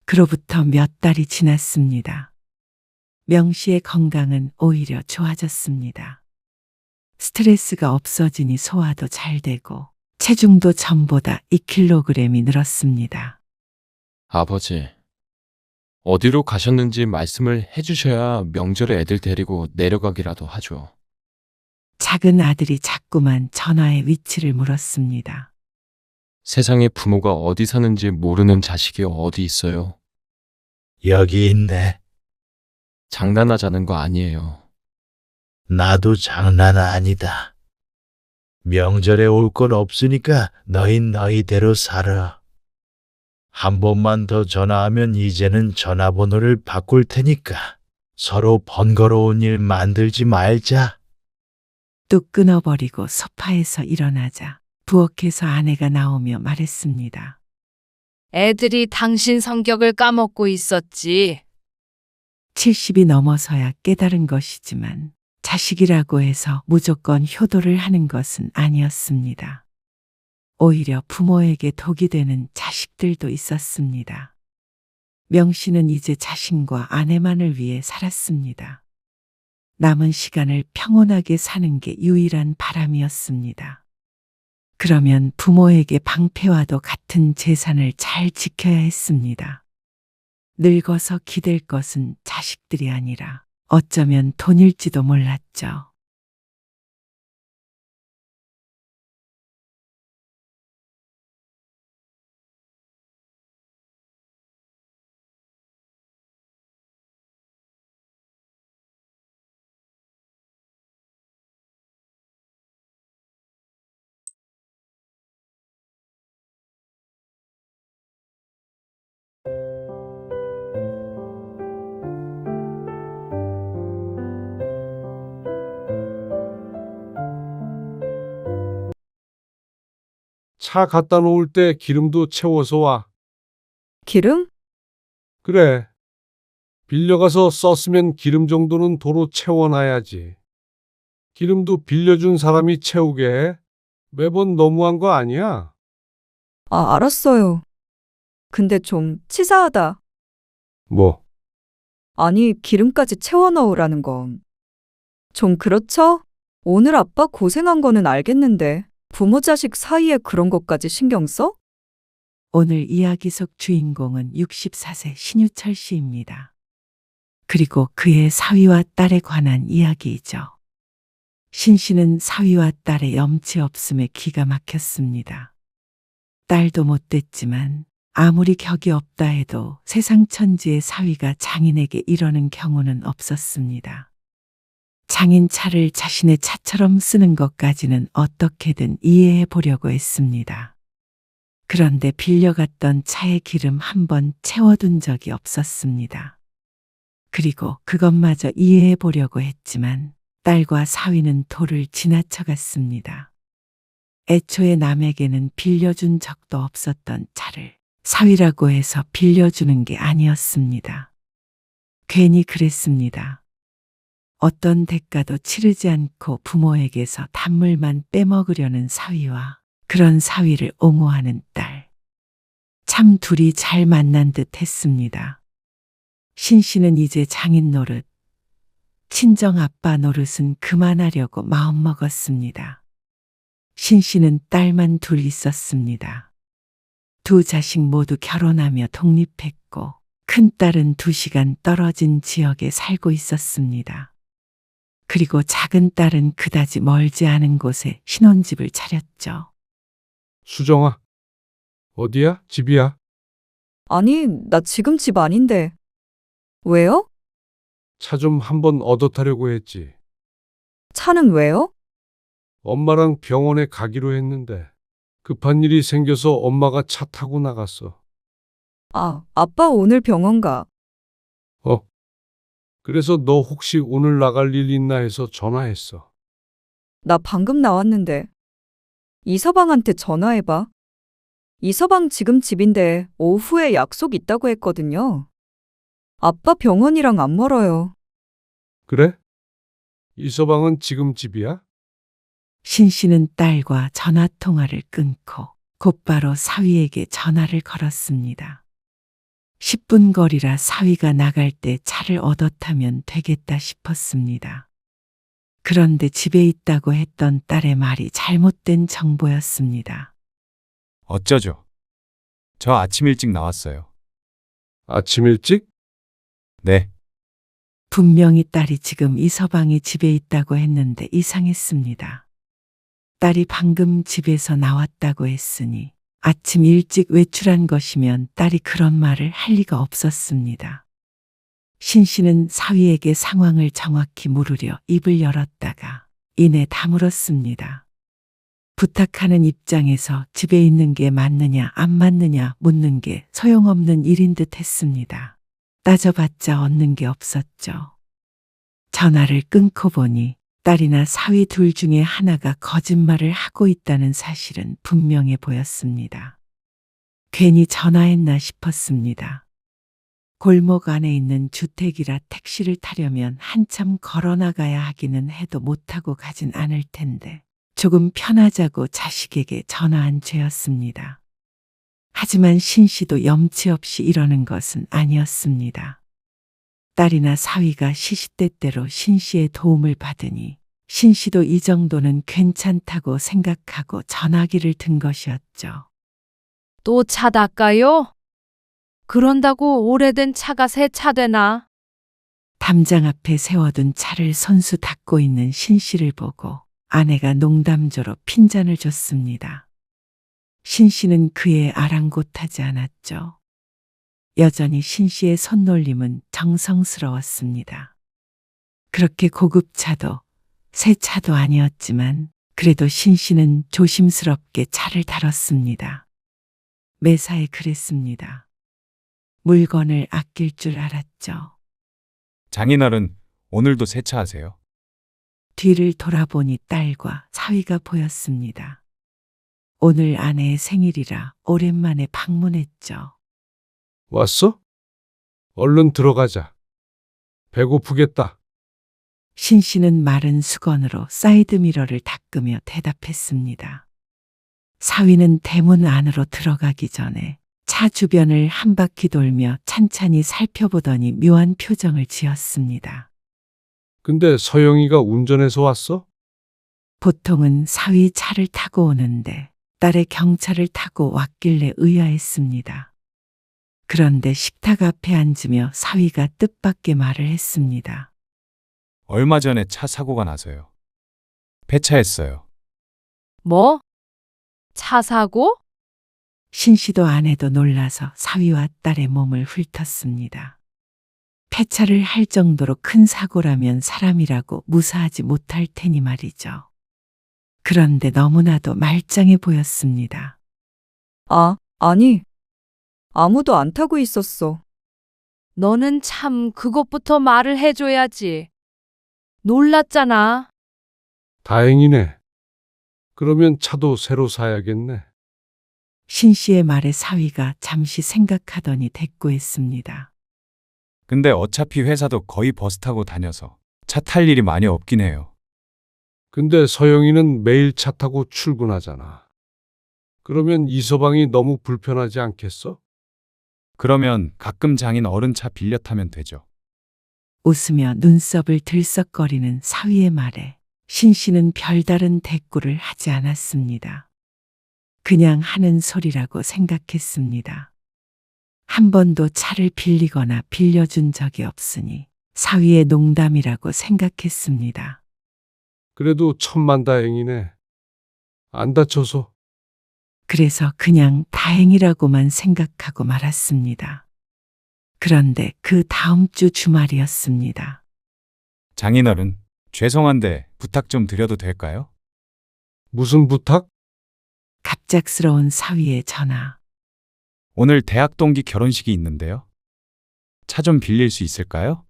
그로부터 몇 달이 지났습니다. 명 씨의 건강은 오히려 좋아졌습니다. 스트레스가 없어지니 소화도 잘 되고 체중도 전보다 2kg이 늘었습니다. 아버지, 어디로 가셨는지 말씀을 해주셔야 명절에 애들 데리고 내려가기라도 하죠. 작은 아들이 자꾸만 전화의 위치를 물었습니다. 세상에 부모가 어디 사는지 모르는 자식이 어디 있어요. 여기 있네. 장난하자는 거 아니에요. 나도 장난 아니다. 명절에 올 건 없으니까 너흰 너희대로 살아. 한 번만 더 전화하면 이제는 전화번호를 바꿀 테니까 서로 번거로운 일 만들지 말자. 뚝 끊어버리고 소파에서 일어나자 부엌에서 아내가 나오며 말했습니다. 애들이 당신 성격을 까먹고 있었지. 70이 넘어서야 깨달은 것이지만 자식이라고 해서 무조건 효도를 하는 것은 아니었습니다. 오히려 부모에게 독이 되는 자식들도 있었습니다. 명 씨는 이제 자신과 아내만을 위해 살았습니다. 남은 시간을 평온하게 사는 게 유일한 바람이었습니다. 그러면 부모에게 방패와도 같은 재산을 잘 지켜야 했습니다. 늙어서 기댈 것은 자식들이 아니라 어쩌면 돈일지도 몰랐죠. 차 갖다 놓을 때 기름도 채워서 와. 기름? 그래. 빌려가서 썼으면 기름 정도는 도로 채워놔야지. 기름도 빌려준 사람이 채우게 해. 매번 너무한 거 아니야? 아, 알았어요. 근데 좀 치사하다. 뭐? 아니, 기름까지 채워 넣으라는 건. 좀 그렇죠? 오늘 아빠 고생한 거는 알겠는데 부모 자식 사이에 그런 것까지 신경 써? 오늘 이야기 속 주인공은 64세 신유철 씨입니다. 그리고 그의 사위와 딸에 관한 이야기이죠. 신 씨는 사위와 딸의 염치 없음에 기가 막혔습니다. 딸도 못됐지만 아무리 격이 없다 해도 세상 천지의 사위가 장인에게 이러는 경우는 없었습니다. 장인 차를 자신의 차처럼 쓰는 것까지는 어떻게든 이해해 보려고 했습니다. 그런데 빌려갔던 차에 기름 한 번 채워둔 적이 없었습니다. 그리고 그것마저 이해해 보려고 했지만 딸과 사위는 도를 지나쳐갔습니다. 애초에 남에게는 빌려준 적도 없었던 차를 사위라고 해서 빌려주는 게 아니었습니다. 괜히 그랬습니다. 어떤 대가도 치르지 않고 부모에게서 단물만 빼먹으려는 사위와 그런 사위를 옹호하는 딸. 참 둘이 잘 만난 듯 했습니다. 신 씨는 이제 장인 노릇, 친정 아빠 노릇은 그만하려고 마음먹었습니다. 신 씨는 딸만 둘 있었습니다. 두 자식 모두 결혼하며 독립했고 큰딸은 2시간 떨어진 지역에 살고 있었습니다. 그리고 작은 딸은 그다지 멀지 않은 곳에 신혼집을 차렸죠. 수정아, 어디야? 집이야? 아니, 나 지금 집 아닌데. 왜요? 차 좀 한번 얻어 타려고 했지. 차는 왜요? 엄마랑 병원에 가기로 했는데 급한 일이 생겨서 엄마가 차 타고 나갔어. 아, 아빠 오늘 병원 가. 그래서 너 혹시 오늘 나갈 일 있나 해서 전화했어. 나 방금 나왔는데. 이서방한테 전화해봐. 이서방 지금 집인데 오후에 약속 있다고 했거든요. 아빠 병원이랑 안 멀어요. 그래? 이서방은 지금 집이야? 신 씨는 딸과 전화 통화를 끊고 곧바로 사위에게 전화를 걸었습니다. 10분 거리라 사위가 나갈 때 차를 얻어 타면 되겠다 싶었습니다. 그런데 집에 있다고 했던 딸의 말이 잘못된 정보였습니다. 어쩌죠? 저 아침 일찍 나왔어요. 아침 일찍? 네, 분명히 딸이 지금 이서방의 집에 있다고 했는데 이상했습니다. 딸이 방금 집에서 나왔다고 했으니 아침 일찍 외출한 것이면 딸이 그런 말을 할 리가 없었습니다. 신 씨는 사위에게 상황을 정확히 물으려 입을 열었다가 이내 다물었습니다. 부탁하는 입장에서 집에 있는 게 맞느냐 안 맞느냐 묻는 게 소용없는 일인 듯 했습니다. 따져봤자 얻는 게 없었죠. 전화를 끊고 보니 딸이나 사위 둘 중에 하나가 거짓말을 하고 있다는 사실은 분명해 보였습니다. 괜히 전화했나 싶었습니다. 골목 안에 있는 주택이라 택시를 타려면 한참 걸어 나가야 하기는 해도 못하고 가진 않을 텐데 조금 편하자고 자식에게 전화한 죄였습니다. 하지만 신 씨도 염치 없이 이러는 것은 아니었습니다. 딸이나 사위가 시시때때로 신 씨의 도움을 받으니 신 씨도 이 정도는 괜찮다고 생각하고 전화기를 든 것이었죠. 또 차 닦아요? 그런다고 오래된 차가 새 차 되나? 담장 앞에 세워둔 차를 손수 닦고 있는 신 씨를 보고 아내가 농담조로 핀잔을 줬습니다. 신 씨는 그에 아랑곳하지 않았죠. 여전히 신 씨의 손놀림은 정성스러웠습니다. 그렇게 고급 차도 새 차도 아니었지만 그래도 신 씨는 조심스럽게 차를 다뤘습니다. 매사에 그랬습니다. 물건을 아낄 줄 알았죠. 장인어른 오늘도 세차하세요? 뒤를 돌아보니 딸과 사위가 보였습니다. 오늘 아내의 생일이라 오랜만에 방문했죠. 왔어? 얼른 들어가자. 배고프겠다. 신 씨는 마른 수건으로 사이드미러를 닦으며 대답했습니다. 사위는 대문 안으로 들어가기 전에 차 주변을 한 바퀴 돌며 찬찬히 살펴보더니 묘한 표정을 지었습니다. 근데 서영이가 운전해서 왔어? 보통은 사위 차를 타고 오는데 딸의 경차를 타고 왔길래 의아했습니다. 그런데 식탁 앞에 앉으며 사위가 뜻밖의 말을 했습니다. 얼마 전에 차 사고가 나서요. 폐차했어요. 뭐? 차 사고? 신 씨도 아내도 놀라서 사위와 딸의 몸을 훑었습니다. 폐차를 할 정도로 큰 사고라면 사람이라고 무사하지 못할 테니 말이죠. 그런데 너무나도 말짱해 보였습니다. 아, 아니. 아무도 안 타고 있었어. 너는 참 그것부터 말을 해줘야지. 놀랐잖아. 다행이네. 그러면 차도 새로 사야겠네. 신 씨의 말에 사위가 잠시 생각하더니 대꾸했습니다. 근데 어차피 회사도 거의 버스 타고 다녀서 차 탈 일이 많이 없긴 해요. 근데 서영이는 매일 차 타고 출근하잖아. 그러면 이서방이 너무 불편하지 않겠어? 그러면 가끔 장인 어른 차 빌려 타면 되죠. 웃으며 눈썹을 들썩거리는 사위의 말에 신 씨는 별다른 대꾸를 하지 않았습니다. 그냥 하는 소리라고 생각했습니다. 한 번도 차를 빌리거나 빌려준 적이 없으니 사위의 농담이라고 생각했습니다. 그래도 천만다행이네. 안 다쳐서. 그래서 그냥 다행이라고만 생각하고 말았습니다. 그런데 그 다음 주 주말이었습니다. 장인어른, 죄송한데 부탁 좀 드려도 될까요? 무슨 부탁? 갑작스러운 사위의 전화. 오늘 대학 동기 결혼식이 있는데요. 차 좀 빌릴 수 있을까요?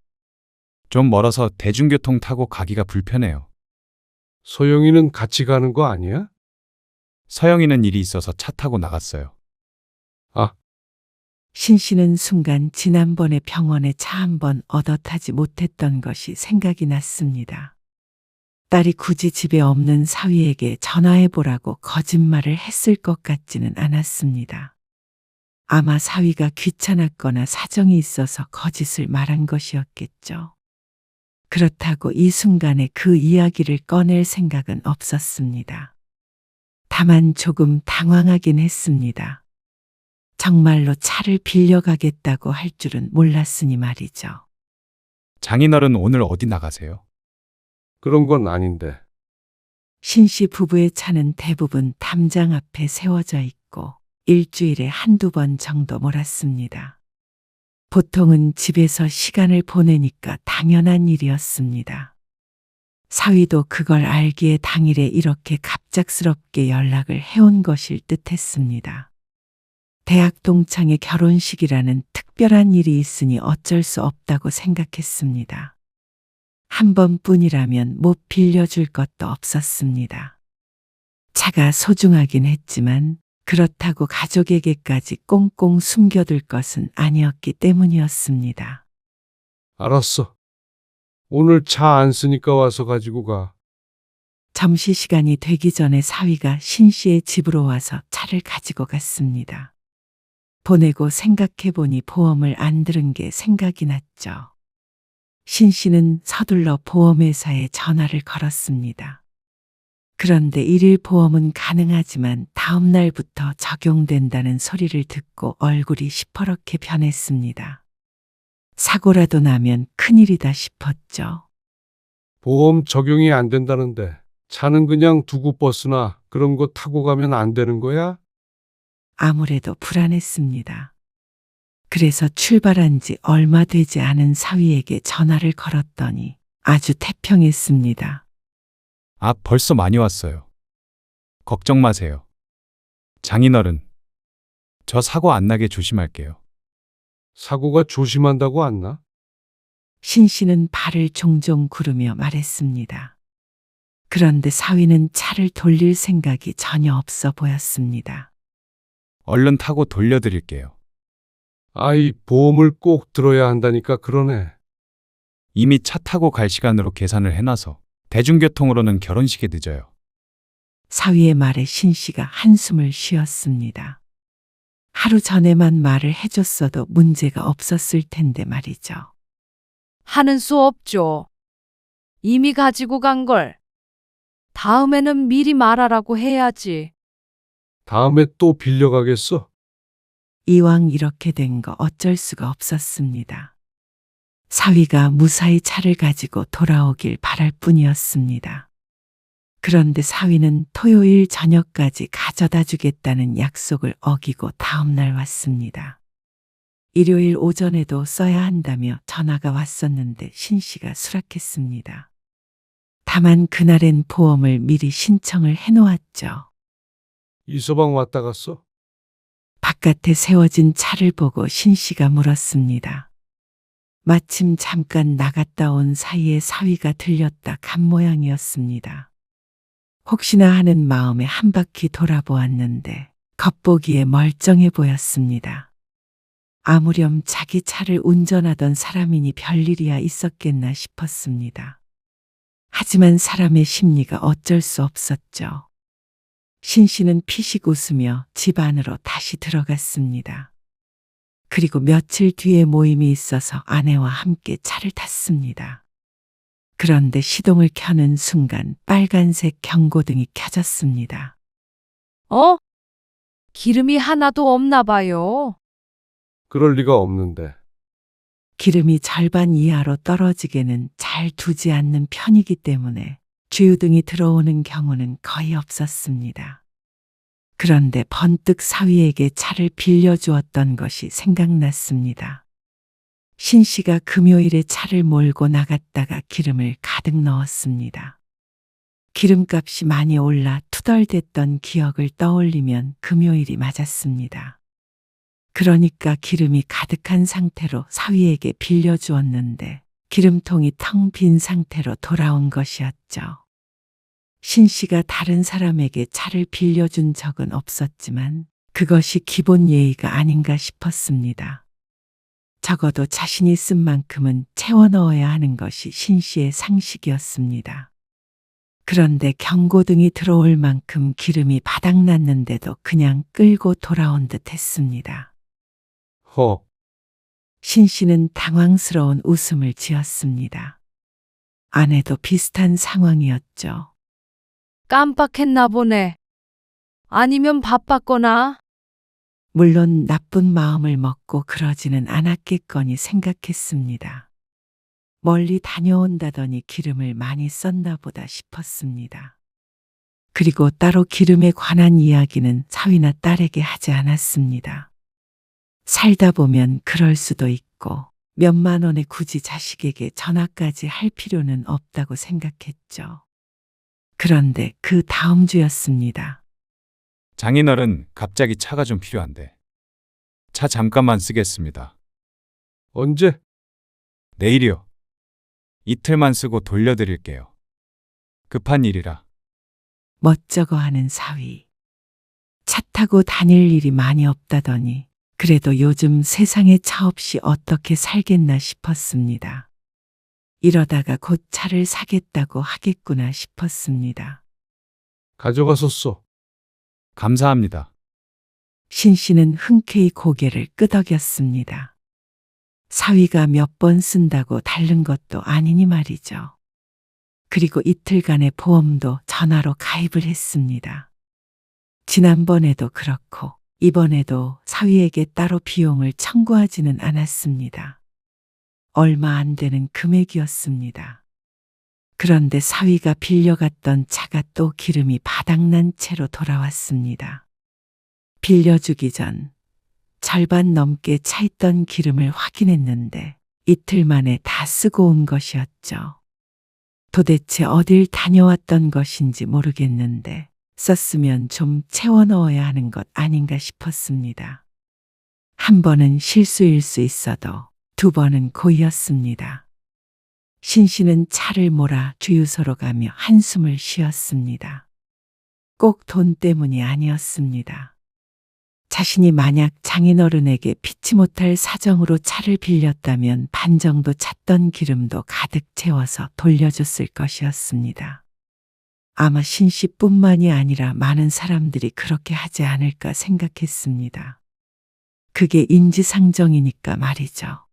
좀 멀어서 대중교통 타고 가기가 불편해요. 소영이는 같이 가는 거 아니야? 서영이는 일이 있어서 차 타고 나갔어요. 아, 신 씨는 순간 지난번에 병원에 차 한 번 얻어 타지 못했던 것이 생각이 났습니다. 딸이 굳이 집에 없는 사위에게 전화해보라고 거짓말을 했을 것 같지는 않았습니다. 아마 사위가 귀찮았거나 사정이 있어서 거짓을 말한 것이었겠죠. 그렇다고 이 순간에 그 이야기를 꺼낼 생각은 없었습니다. 다만 조금 당황하긴 했습니다. 정말로 차를 빌려가겠다고 할 줄은 몰랐으니 말이죠. 장인어른 오늘 어디 나가세요? 그런 건 아닌데. 신 씨 부부의 차는 대부분 담장 앞에 세워져 있고 일주일에 한두 번 정도 몰았습니다. 보통은 집에서 시간을 보내니까 당연한 일이었습니다. 사위도 그걸 알기에 당일에 이렇게 갑작스럽게 연락을 해온 것일 듯했습니다. 대학 동창의 결혼식이라는 특별한 일이 있으니 어쩔 수 없다고 생각했습니다. 한 번뿐이라면 못 빌려줄 것도 없었습니다. 차가 소중하긴 했지만 그렇다고 가족에게까지 꽁꽁 숨겨둘 것은 아니었기 때문이었습니다. 알았어. 오늘 차 안 쓰니까 와서 가지고 가. 점심시간이 되기 전에 사위가 신 씨의 집으로 와서 차를 가지고 갔습니다. 보내고 생각해보니 보험을 안 들은 게 생각이 났죠. 신 씨는 서둘러 보험회사에 전화를 걸었습니다. 그런데 일일 보험은 가능하지만 다음 날부터 적용된다는 소리를 듣고 얼굴이 시퍼렇게 변했습니다. 사고라도 나면 큰일이다 싶었죠. 보험 적용이 안 된다는데 차는 그냥 두고 버스나 그런 거 타고 가면 안 되는 거야? 아무래도 불안했습니다. 그래서 출발한 지 얼마 되지 않은 사위에게 전화를 걸었더니 아주 태평했습니다. 아, 벌써 많이 왔어요. 걱정 마세요. 장인어른, 저 사고 안 나게 조심할게요. 사고가 조심한다고 안 나? 신 씨는 발을 종종 구르며 말했습니다. 그런데 사위는 차를 돌릴 생각이 전혀 없어 보였습니다. 얼른 타고 돌려드릴게요. 아이, 보험을 꼭 들어야 한다니까 그러네. 이미 차 타고 갈 시간으로 계산을 해놔서 대중교통으로는 결혼식에 늦어요. 사위의 말에 신 씨가 한숨을 쉬었습니다. 하루 전에만 말을 해줬어도 문제가 없었을 텐데 말이죠. 하는 수 없죠. 이미 가지고 간 걸. 다음에는 미리 말하라고 해야지. 다음에 또 빌려가겠어? 이왕 이렇게 된 거 어쩔 수가 없었습니다. 사위가 무사히 차를 가지고 돌아오길 바랄 뿐이었습니다. 그런데 사위는 토요일 저녁까지 가져다 주겠다는 약속을 어기고 다음날 왔습니다. 일요일 오전에도 써야 한다며 전화가 왔었는데 신 씨가 수락했습니다. 다만 그날엔 보험을 미리 신청을 해놓았죠. 이서방 왔다 갔어? 바깥에 세워진 차를 보고 신 씨가 물었습니다. 마침 잠깐 나갔다 온 사이에 사위가 들렸다 간 모양이었습니다. 혹시나 하는 마음에 한 바퀴 돌아보았는데 겉보기에 멀쩡해 보였습니다. 아무렴 자기 차를 운전하던 사람이니 별일이야 있었겠나 싶었습니다. 하지만 사람의 심리가 어쩔 수 없었죠. 신 씨는 피식 웃으며 집 안으로 다시 들어갔습니다. 그리고 며칠 뒤에 모임이 있어서 아내와 함께 차를 탔습니다. 그런데 시동을 켜는 순간 빨간색 경고등이 켜졌습니다. 기름이 하나도 없나 봐요. 그럴 리가 없는데. 기름이 절반 이하로 떨어지게는 잘 두지 않는 편이기 때문에 주유등이 들어오는 경우는 거의 없었습니다. 그런데 번뜩 사위에게 차를 빌려주었던 것이 생각났습니다. 신 씨가 금요일에 차를 몰고 나갔다가 기름을 가득 넣었습니다. 기름값이 많이 올라 투덜댔던 기억을 떠올리면 금요일이 맞았습니다. 그러니까 기름이 가득한 상태로 사위에게 빌려주었는데 기름통이 텅 빈 상태로 돌아온 것이었죠. 신 씨가 다른 사람에게 차를 빌려준 적은 없었지만 그것이 기본 예의가 아닌가 싶었습니다. 적어도 자신이 쓴 만큼은 채워 넣어야 하는 것이 신 씨의 상식이었습니다. 그런데 경고등이 들어올 만큼 기름이 바닥났는데도 그냥 끌고 돌아온 듯 했습니다. 허, 신 씨는 당황스러운 웃음을 지었습니다. 아내도 비슷한 상황이었죠. 깜빡했나 보네. 아니면 바빴거나. 물론 나쁜 마음을 먹고 그러지는 않았겠거니 생각했습니다. 멀리 다녀온다더니 기름을 많이 썼나 보다 싶었습니다. 그리고 따로 기름에 관한 이야기는 사위나 딸에게 하지 않았습니다. 살다 보면 그럴 수도 있고 몇만 원에 굳이 자식에게 전화까지 할 필요는 없다고 생각했죠. 그런데 그 다음 주였습니다. 장인어른, 갑자기 차가 좀 필요한데. 차 잠깐만 쓰겠습니다. 언제? 내일이요. 이틀만 쓰고 돌려드릴게요. 급한 일이라. 멋쩍어 하는 사위. 차 타고 다닐 일이 많이 없다더니 그래도 요즘 세상에 차 없이 어떻게 살겠나 싶었습니다. 이러다가 곧 차를 사겠다고 하겠구나 싶었습니다. 가져가서 써. 감사합니다. 신 씨는 흔쾌히 고개를 끄덕였습니다. 사위가 몇 번 쓴다고 다른 것도 아니니 말이죠. 그리고 이틀간의 보험도 전화로 가입을 했습니다. 지난번에도 그렇고 이번에도 사위에게 따로 비용을 청구하지는 않았습니다. 얼마 안 되는 금액이었습니다. 그런데 사위가 빌려갔던 차가 또 기름이 바닥난 채로 돌아왔습니다. 빌려주기 전 절반 넘게 차 있던 기름을 확인했는데 이틀 만에 다 쓰고 온 것이었죠. 도대체 어딜 다녀왔던 것인지 모르겠는데 썼으면 좀 채워 넣어야 하는 것 아닌가 싶었습니다. 한 번은 실수일 수 있어도 두 번은 고의였습니다. 신 씨는 차를 몰아 주유소로 가며 한숨을 쉬었습니다. 꼭 돈 때문이 아니었습니다. 자신이 만약 장인어른에게 피치 못할 사정으로 차를 빌렸다면 반 정도 찼던 기름도 가득 채워서 돌려줬을 것이었습니다. 아마 신 씨뿐만이 아니라 많은 사람들이 그렇게 하지 않을까 생각했습니다. 그게 인지상정이니까 말이죠.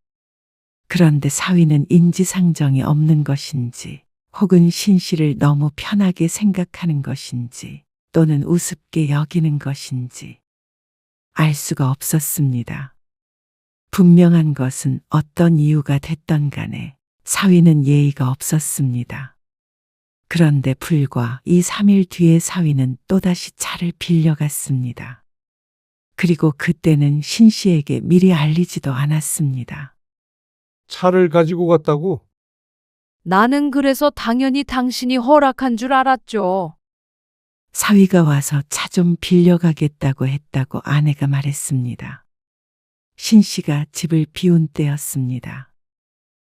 그런데 사위는 인지상정이 없는 것인지 혹은 신 씨를 너무 편하게 생각하는 것인지 또는 우습게 여기는 것인지 알 수가 없었습니다. 분명한 것은 어떤 이유가 됐던 간에 사위는 예의가 없었습니다. 그런데 불과 2, 3일 뒤에 사위는 또다시 차를 빌려갔습니다. 그리고 그때는 신 씨에게 미리 알리지도 않았습니다. 차를 가지고 갔다고? 나는 그래서 당연히 당신이 허락한 줄 알았죠. 사위가 와서 차 좀 빌려가겠다고 했다고 아내가 말했습니다. 신 씨가 집을 비운 때였습니다.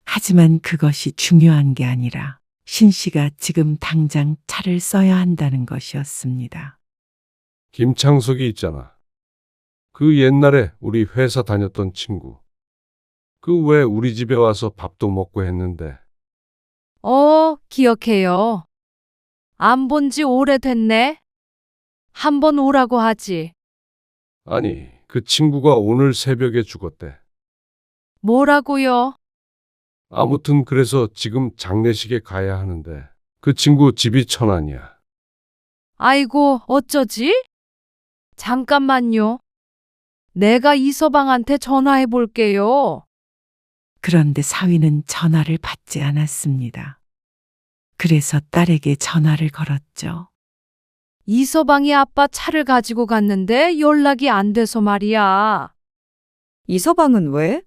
하지만 그것이 중요한 게 아니라 신 씨가 지금 당장 차를 써야 한다는 것이었습니다. 김창석이 있잖아. 그 옛날에 우리 회사 다녔던 친구. 그 왜 우리 집에 와서 밥도 먹고 했는데. 기억해요. 안 본 지 오래됐네. 한번 오라고 하지. 아니, 그 친구가 오늘 새벽에 죽었대. 뭐라고요? 아무튼 그래서 지금 장례식에 가야 하는데 그 친구 집이 천안이야. 아이고, 어쩌지? 잠깐만요. 내가 이서방한테 전화해 볼게요. 그런데 사위는 전화를 받지 않았습니다. 그래서 딸에게 전화를 걸었죠. 이서방이 아빠 차를 가지고 갔는데 연락이 안 돼서 말이야. 이서방은 왜?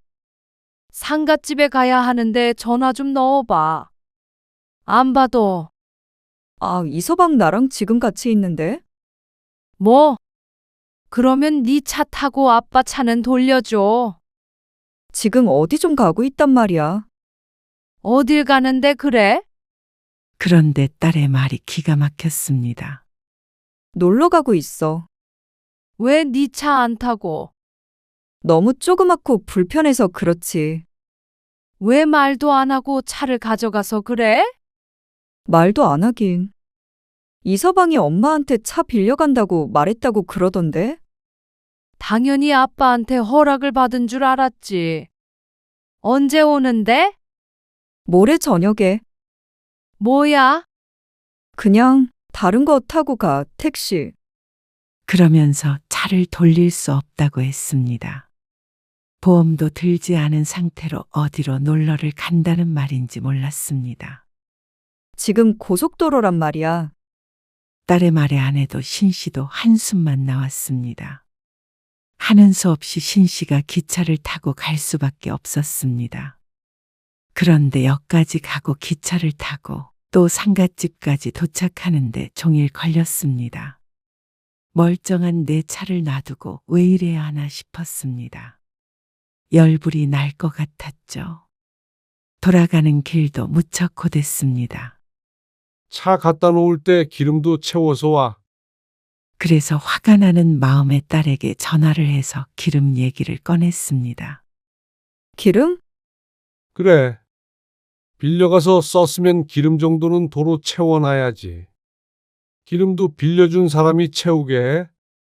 상갓집에 가야 하는데 전화 좀 넣어봐. 안 받어. 아, 이서방 나랑 지금 같이 있는데? 뭐? 그러면 네 차 타고 아빠 차는 돌려줘. 지금 어디 좀 가고 있단 말이야. 어딜 가는데 그래? 그런데 딸의 말이 기가 막혔습니다. 놀러 가고 있어. 왜 네 차 안 타고? 너무 조그맣고 불편해서 그렇지. 왜 말도 안 하고 차를 가져가서 그래? 말도 안 하긴. 이서방이 엄마한테 차 빌려간다고 말했다고 그러던데? 당연히 아빠한테 허락을 받은 줄 알았지. 언제 오는데? 모레 저녁에. 뭐야? 그냥 다른 거 타고 가, 택시. 그러면서 차를 돌릴 수 없다고 했습니다. 보험도 들지 않은 상태로 어디로 놀러를 간다는 말인지 몰랐습니다. 지금 고속도로란 말이야. 딸의 말에 안 해도 신 씨도 한숨만 나왔습니다. 하는 수 없이 신 씨가 기차를 타고 갈 수밖에 없었습니다. 그런데 역까지 가고 기차를 타고 또 상갓집까지 도착하는데 종일 걸렸습니다. 멀쩡한 내 차를 놔두고 왜 이래야 하나 싶었습니다. 열불이 날 것 같았죠. 돌아가는 길도 무척 고됐습니다. 차 갖다 놓을 때 기름도 채워서 와. 그래서 화가 나는 마음에 딸에게 전화를 해서 기름 얘기를 꺼냈습니다. 기름? 그래. 빌려가서 썼으면 기름 정도는 도로 채워놔야지. 기름도 빌려준 사람이 채우게 해.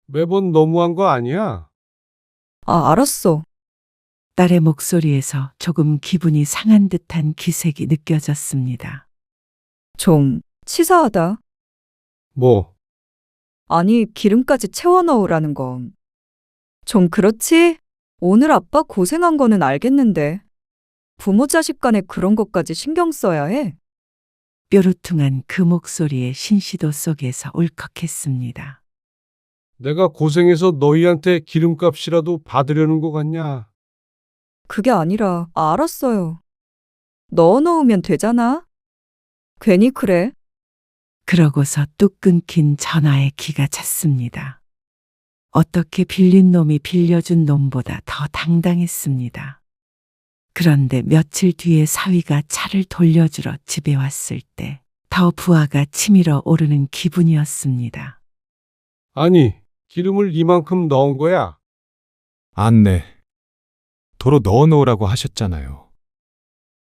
매번 너무한 거 아니야? 아, 알았어. 딸의 목소리에서 조금 기분이 상한 듯한 기색이 느껴졌습니다. 좀 치사하다. 뭐, 아니, 기름까지 채워 넣으라는 건. 좀 그렇지? 오늘 아빠 고생한 거는 알겠는데. 부모 자식 간에 그런 것까지 신경 써야 해? 뾰루퉁한 그 목소리에 신시도 속에서 울컥했습니다. 내가 고생해서 너희한테 기름값이라도 받으려는 거 같냐? 그게 아니라, 알았어요. 넣어 놓으면 되잖아? 괜히 그래? 그러고서 뚝 끊긴 전화에 기가 찼습니다. 어떻게 빌린 놈이 빌려준 놈보다 더 당당했습니다. 그런데 며칠 뒤에 사위가 차를 돌려주러 집에 왔을 때 더 부하가 치밀어 오르는 기분이었습니다. 아니, 기름을 이만큼 넣은 거야? 안 내. 도로 넣어 놓으라고 하셨잖아요.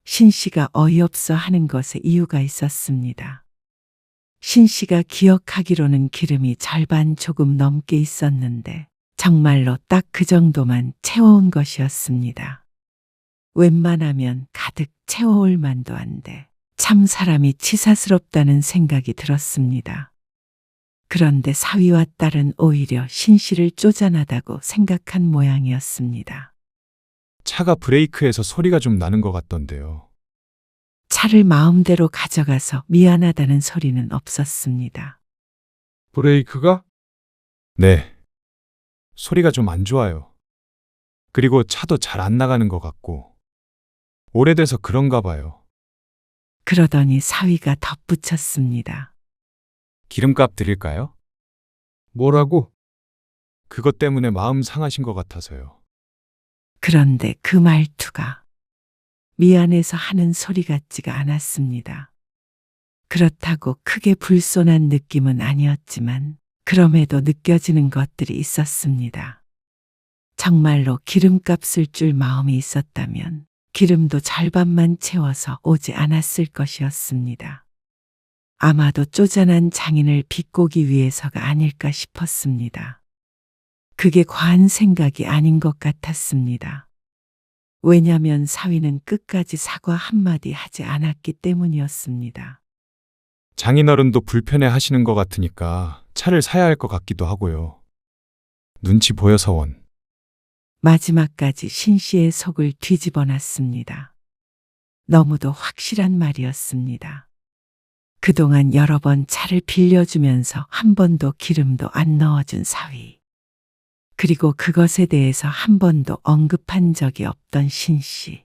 신 씨가 어이없어 하는 것에 이유가 있었습니다. 신 씨가 기억하기로는 기름이 절반 조금 넘게 있었는데 정말로 딱 그 정도만 채워온 것이었습니다. 웬만하면 가득 채워올 만도 한데 참 사람이 치사스럽다는 생각이 들었습니다. 그런데 사위와 딸은 오히려 신 씨를 쪼잔하다고 생각한 모양이었습니다. 차가 브레이크에서 소리가 좀 나는 것 같던데요. 차를 마음대로 가져가서 미안하다는 소리는 없었습니다. 브레이크가? 네. 소리가 좀 안 좋아요. 그리고 차도 잘 안 나가는 것 같고. 오래돼서 그런가 봐요. 그러더니 사위가 덧붙였습니다. 기름값 드릴까요? 뭐라고? 그것 때문에 마음 상하신 것 같아서요. 그런데 그 말투가 미안해서 하는 소리 같지가 않았습니다. 그렇다고 크게 불손한 느낌은 아니었지만 그럼에도 느껴지는 것들이 있었습니다. 정말로 기름값 쓸 줄 마음이 있었다면 기름도 절반만 채워서 오지 않았을 것이었습니다. 아마도 쪼잔한 장인을 비꼬기 위해서가 아닐까 싶었습니다. 그게 과한 생각이 아닌 것 같았습니다. 왜냐면 사위는 끝까지 사과 한마디 하지 않았기 때문이었습니다. 장인어른도 불편해 하시는 것 같으니까 차를 사야 할 것 같기도 하고요. 눈치 보여서 원. 마지막까지 신 씨의 속을 뒤집어 놨습니다. 너무도 확실한 말이었습니다. 그동안 여러 번 차를 빌려주면서 한 번도 기름도 안 넣어준 사위. 그리고 그것에 대해서 한 번도 언급한 적이 없던 신 씨.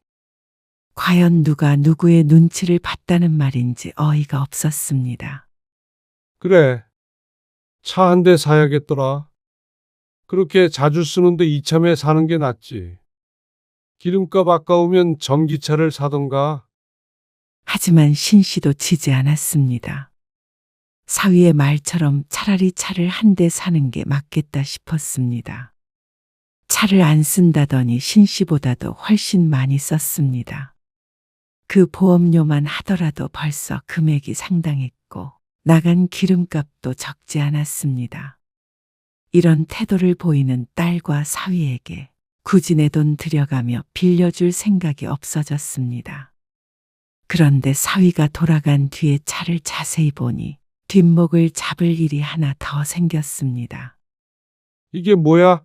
과연 누가 누구의 눈치를 봤다는 말인지 어이가 없었습니다. 그래. 차 한 대 사야겠더라. 그렇게 자주 쓰는데 이참에 사는 게 낫지. 기름값 아까우면 전기차를 사던가. 하지만 신 씨도 지지 않았습니다. 사위의 말처럼 차라리 차를 한 대 사는 게 맞겠다 싶었습니다. 차를 안 쓴다더니 신 씨보다도 훨씬 많이 썼습니다. 그 보험료만 하더라도 벌써 금액이 상당했고 나간 기름값도 적지 않았습니다. 이런 태도를 보이는 딸과 사위에게 굳이 내 돈 들여가며 빌려줄 생각이 없어졌습니다. 그런데 사위가 돌아간 뒤에 차를 자세히 보니 뒷목을 잡을 일이 하나 더 생겼습니다. 이게 뭐야?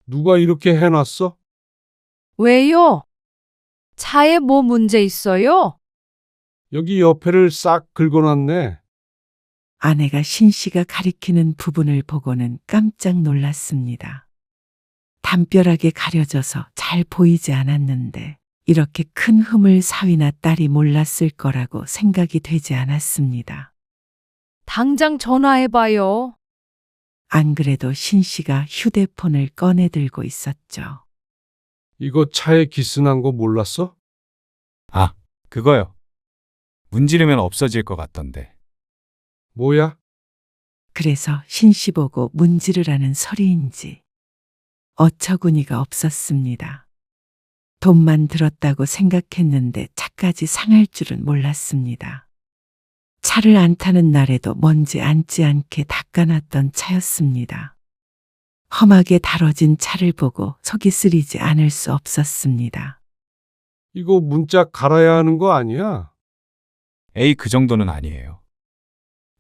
누가 이렇게 해놨어? 왜요? 차에 뭐 문제 있어요? 여기 옆에를 싹 긁어놨네. 아내가 신 씨가 가리키는 부분을 보고는 깜짝 놀랐습니다. 담벼락에 가려져서 잘 보이지 않았는데 이렇게 큰 흠을 사위나 딸이 몰랐을 거라고 생각이 되지 않았습니다. 당장 전화해봐요. 안 그래도 신 씨가 휴대폰을 꺼내 들고 있었죠. 이거 차에 기스난 거 몰랐어? 아, 그거요. 문지르면 없어질 것 같던데. 뭐야? 그래서 신 씨 보고 문지르라는 소리인지 어처구니가 없었습니다. 돈만 들었다고 생각했는데 차까지 상할 줄은 몰랐습니다. 차를 안 타는 날에도 먼지 앉지 않게 닦아놨던 차였습니다. 험하게 다뤄진 차를 보고 속이 쓰리지 않을 수 없었습니다. 이거 문짝 갈아야 하는 거 아니야? 에이, 그 정도는 아니에요.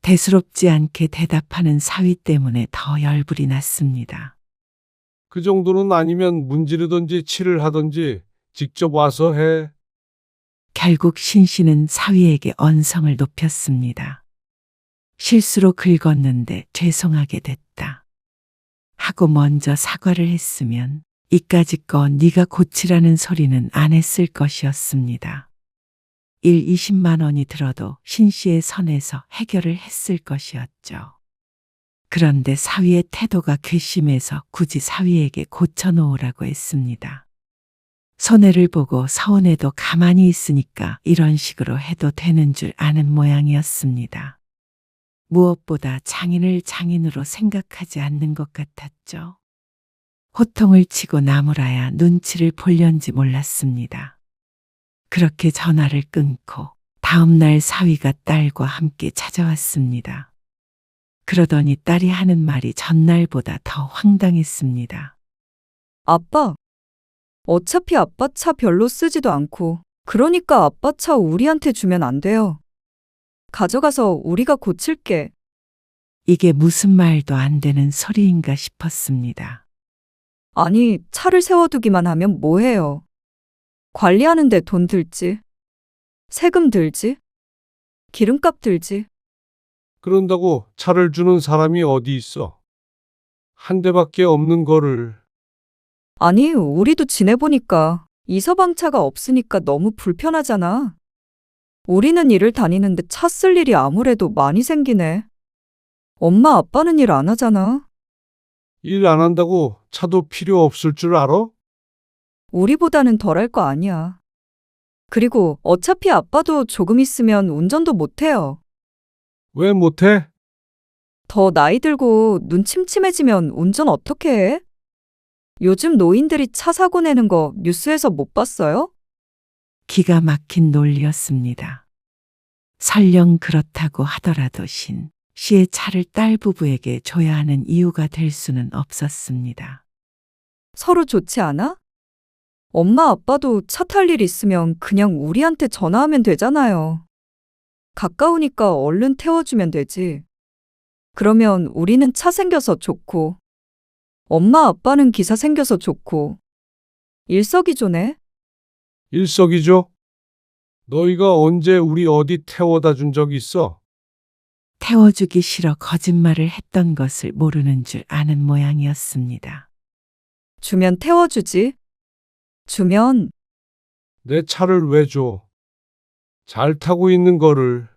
대수롭지 않게 대답하는 사위 때문에 더 열불이 났습니다. 그 정도는 아니면 문지르든지 칠을 하든지 직접 와서 해. 결국 신 씨는 사위에게 언성을 높였습니다. 실수로 긁었는데 죄송하게 됐다. 하고 먼저 사과를 했으면 이까짓 거 네가 고치라는 소리는 안 했을 것이었습니다. 20만 원이 들어도 신 씨의 선에서 해결을 했을 것이었죠. 그런데 사위의 태도가 괘씸해서 굳이 사위에게 고쳐놓으라고 했습니다. 손해를 보고 서운해도 가만히 있으니까 이런 식으로 해도 되는 줄 아는 모양이었습니다. 무엇보다 장인을 장인으로 생각하지 않는 것 같았죠. 호통을 치고 나무라야 눈치를 볼련지 몰랐습니다. 그렇게 전화를 끊고 다음 날 사위가 딸과 함께 찾아왔습니다. 그러더니 딸이 하는 말이 전날보다 더 황당했습니다. 아빠, 어차피 아빠 차 별로 쓰지도 않고, 그러니까 아빠 차 우리한테 주면 안 돼요. 가져가서 우리가 고칠게. 이게 무슨 말도 안 되는 소리인가 싶었습니다. 아니, 차를 세워두기만 하면 뭐해요? 관리하는데 돈 들지? 세금 들지? 기름값 들지? 그런다고 차를 주는 사람이 어디 있어? 한 대밖에 없는 거를. 아니, 우리도 지내보니까 이서방 차가 없으니까 너무 불편하잖아. 우리는 일을 다니는데 차 쓸 일이 아무래도 많이 생기네. 엄마 아빠는 일 안 하잖아. 일 안 한다고 차도 필요 없을 줄 알아? 우리보다는 덜할 거 아니야. 그리고 어차피 아빠도 조금 있으면 운전도 못해요. 왜 못해? 더 나이 들고 눈 침침해지면 운전 어떻게 해? 요즘 노인들이 차 사고 내는 거 뉴스에서 못 봤어요? 기가 막힌 논리였습니다. 설령 그렇다고 하더라도 씨의 차를 딸 부부에게 줘야 하는 이유가 될 수는 없었습니다. 서로 좋지 않아? 엄마 아빠도 차 탈 일 있으면 그냥 우리한테 전화하면 되잖아요. 가까우니까 얼른 태워주면 되지. 그러면 우리는 차 생겨서 좋고, 엄마 아빠는 기사 생겨서 좋고, 일석이조네? 일석이조? 너희가 언제 우리 어디 태워다 준 적 있어? 태워주기 싫어 거짓말을 했던 것을 모르는 줄 아는 모양이었습니다. 주면 태워주지. 주면 내 차를 왜 줘? 잘 타고 있는 거를.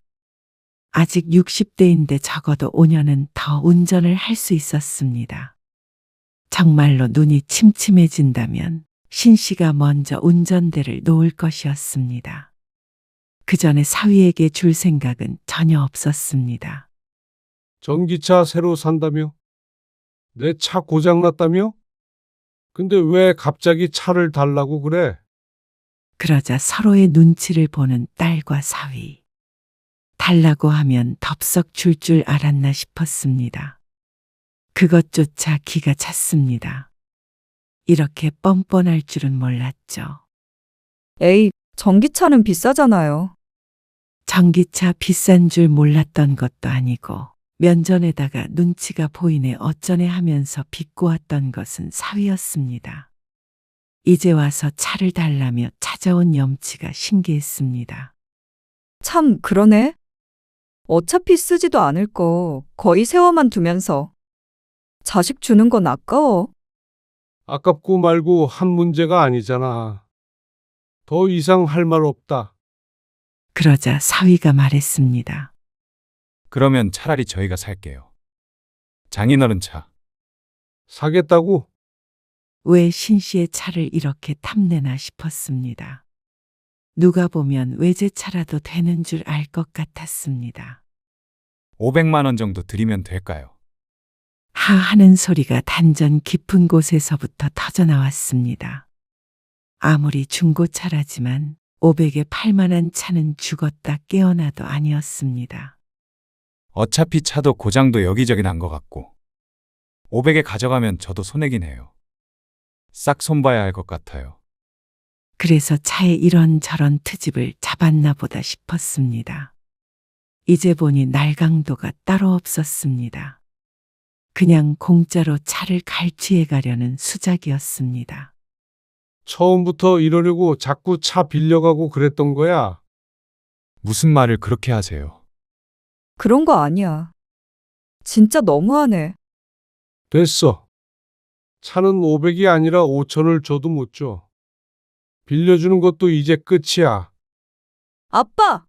아직 60대인데 적어도 5년은 더 운전을 할 수 있었습니다. 정말로 눈이 침침해진다면 씨가 먼저 운전대를 놓을 것이었습니다. 그 전에 사위에게 줄 생각은 전혀 없었습니다. 전기차 새로 산다며? 내 차 고장났다며? 근데 왜 갑자기 차를 달라고 그래? 그러자 서로의 눈치를 보는 딸과 사위. 달라고 하면 덥석 줄 줄 알았나 싶었습니다. 그것조차 기가 찼습니다. 이렇게 뻔뻔할 줄은 몰랐죠. 에이, 전기차는 비싸잖아요. 전기차 비싼 줄 몰랐던 것도 아니고 면전에다가 눈치가 보이네 어쩌네 하면서 비꼬았던 것은 사위였습니다. 이제 와서 차를 달라며 찾아온 염치가 신기했습니다. 참, 그러네. 어차피 쓰지도 않을 거 거의 세워만 두면서. 자식 주는 건 아까워. 아깝고 말고 한 문제가 아니잖아. 더 이상 할 말 없다. 그러자 사위가 말했습니다. 그러면 차라리 저희가 살게요. 장인어른 차. 사겠다고? 왜 신씨의 차를 이렇게 탐내나 싶었습니다. 누가 보면 외제차라도 되는 줄 알 것 같았습니다. 500만 원 정도 드리면 될까요? 하 하는 소리가 단전 깊은 곳에서부터 터져나왔습니다. 아무리 중고차라지만 500에 팔만한 차는 죽었다 깨어나도 아니었습니다. 어차피 차도 고장도 여기저기 난 것 같고 500에 가져가면 저도 손해긴 해요. 싹 손봐야 할 것 같아요. 그래서 차에 이런저런 트집을 잡았나 보다 싶었습니다. 이제 보니 날강도가 따로 없었습니다. 그냥 공짜로 차를 갈취해 가려는 수작이었습니다. 처음부터 이러려고 자꾸 차 빌려가고 그랬던 거야. 무슨 말을 그렇게 하세요? 그런 거 아니야. 진짜 너무하네. 됐어. 차는 500이 아니라 5천을 줘도 못 줘. 빌려주는 것도 이제 끝이야. 아빠!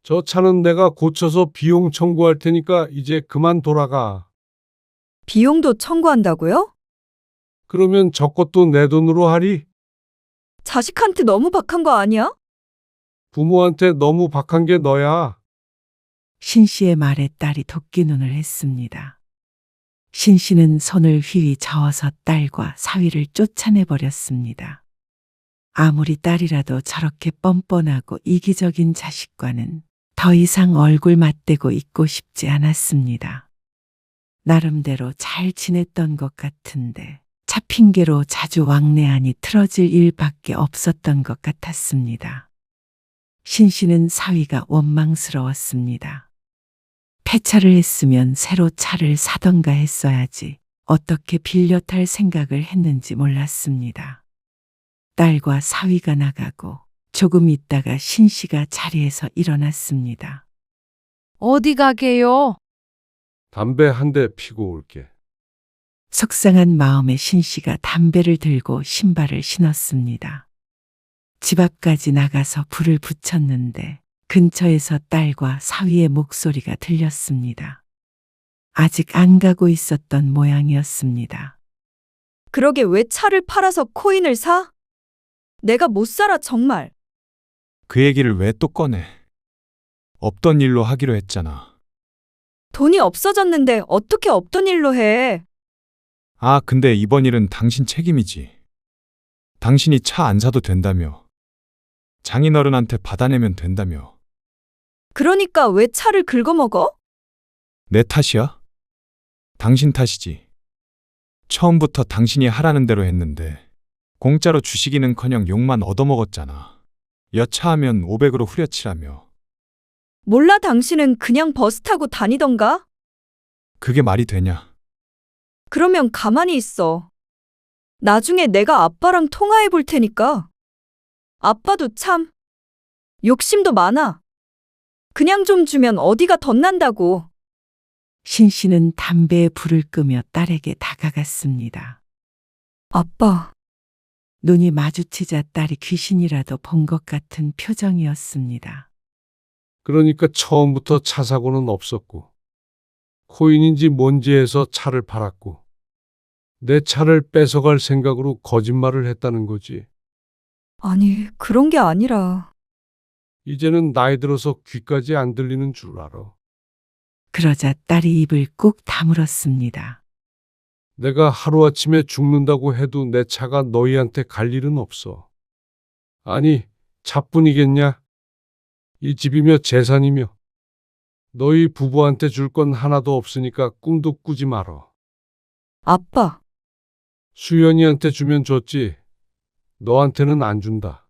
저 차는 내가 고쳐서 비용 청구할 테니까 이제 그만 돌아가. 비용도 청구한다고요? 그러면 저 것도 내 돈으로 하리? 자식한테 너무 박한 거 아니야? 부모한테 너무 박한 게 너야. 신씨의 말에 딸이 도끼눈을 했습니다. 신씨는 손을 휘휘 저어서 딸과 사위를 쫓아내버렸습니다. 아무리 딸이라도 저렇게 뻔뻔하고 이기적인 자식과는 더 이상 얼굴 맞대고 있고 싶지 않았습니다. 나름대로 잘 지냈던 것 같은데 차 핑계로 자주 왕래하니 틀어질 일밖에 없었던 것 같았습니다. 신씨는 사위가 원망스러웠습니다. 폐차를 했으면 새로 차를 사던가 했어야지 어떻게 빌려 탈 생각을 했는지 몰랐습니다. 딸과 사위가 나가고 조금 있다가 신씨가 자리에서 일어났습니다. 어디 가게요? 담배 한 대 피고 올게. 속상한 마음에 신씨가 담배를 들고 신발을 신었습니다. 집 앞까지 나가서 불을 붙였는데 근처에서 딸과 사위의 목소리가 들렸습니다. 아직 안 가고 있었던 모양이었습니다. 그러게 왜 차를 팔아서 코인을 사? 내가 못 살아 정말. 그 얘기를 왜 또 꺼내? 없던 일로 하기로 했잖아. 돈이 없어졌는데 어떻게 없던 일로 해? 아, 근데 이번 일은 당신 책임이지. 당신이 차 안 사도 된다며. 장인어른한테 받아내면 된다며. 그러니까 왜 차를 긁어먹어? 내 탓이야? 당신 탓이지. 처음부터 당신이 하라는 대로 했는데 공짜로 주시기는커녕 욕만 얻어먹었잖아. 여차하면 500으로 후려치라며. 몰라 당신은 그냥 버스 타고 다니던가? 그게 말이 되냐? 그러면 가만히 있어. 나중에 내가 아빠랑 통화해 볼 테니까. 아빠도 참 욕심도 많아. 그냥 좀 주면 어디가 덧난다고. 신 씨는 담배에 불을 끄며 딸에게 다가갔습니다. 아빠, 눈이 마주치자 딸이 귀신이라도 본 것 같은 표정이었습니다. 그러니까 처음부터 차 사고는 없었고 코인인지 뭔지 해서 차를 팔았고 내 차를 뺏어갈 생각으로 거짓말을 했다는 거지. 아니 그런 게 아니라. 이제는 나이 들어서 귀까지 안 들리는 줄 알아. 그러자 딸이 입을 꾹 다물었습니다. 내가 하루아침에 죽는다고 해도 내 차가 너희한테 갈 일은 없어. 아니, 차뿐이겠냐? 이 집이며 재산이며 너희 부부한테 줄 건 하나도 없으니까 꿈도 꾸지 말어. 아빠, 수연이한테 주면 줬지. 너한테는 안 준다.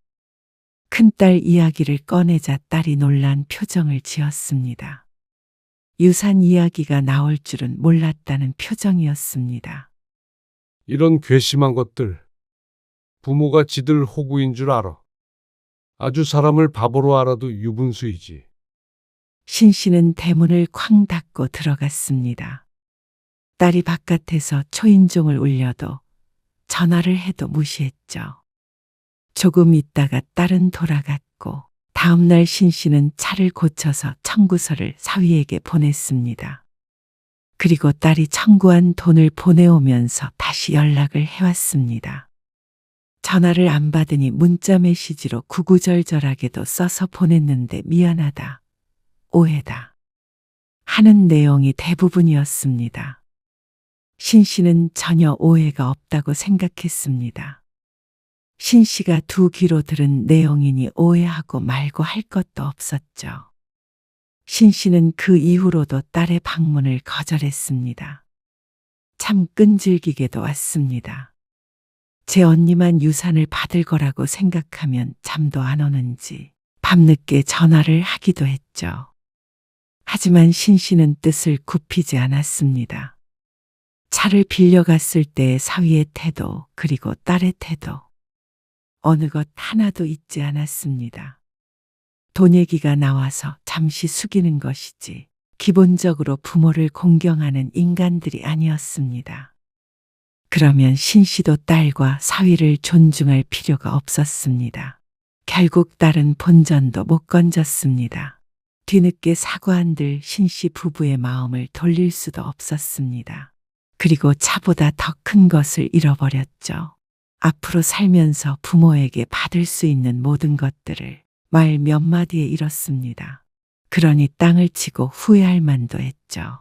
큰딸 이야기를 꺼내자 딸이 놀란 표정을 지었습니다. 유산 이야기가 나올 줄은 몰랐다는 표정이었습니다. 이런 괘씸한 것들. 부모가 지들 호구인 줄 알아. 아주 사람을 바보로 알아도 유분수이지. 신 씨는 대문을 쾅 닫고 들어갔습니다. 딸이 바깥에서 초인종을 울려도 전화를 해도 무시했죠. 조금 있다가 딸은 돌아갔고 다음 날 신 씨는 차를 고쳐서 청구서를 사위에게 보냈습니다. 그리고 딸이 청구한 돈을 보내오면서 다시 연락을 해왔습니다. 전화를 안 받으니 문자 메시지로 구구절절하게도 써서 보냈는데 미안하다, 오해다 하는 내용이 대부분이었습니다. 신 씨는 전혀 오해가 없다고 생각했습니다. 신 씨가 두 귀로 들은 내용이니 오해하고 말고 할 것도 없었죠. 신 씨는 그 이후로도 딸의 방문을 거절했습니다. 참 끈질기게도 왔습니다. 제 언니만 유산을 받을 거라고 생각하면 잠도 안 오는지 밤늦게 전화를 하기도 했죠. 하지만 신 씨는 뜻을 굽히지 않았습니다. 차를 빌려갔을 때의 사위의 태도 그리고 딸의 태도 어느 것 하나도 잊지 않았습니다. 돈 얘기가 나와서 잠시 숙이는 것이지 기본적으로 부모를 공경하는 인간들이 아니었습니다. 그러면 신 씨도 딸과 사위를 존중할 필요가 없었습니다. 결국 딸은 본전도 못 건졌습니다. 뒤늦게 사과한들 신 씨 부부의 마음을 돌릴 수도 없었습니다. 그리고 차보다 더 큰 것을 잃어버렸죠. 앞으로 살면서 부모에게 받을 수 있는 모든 것들을 말 몇 마디에 잃었습니다. 그러니 땅을 치고 후회할 만도 했죠.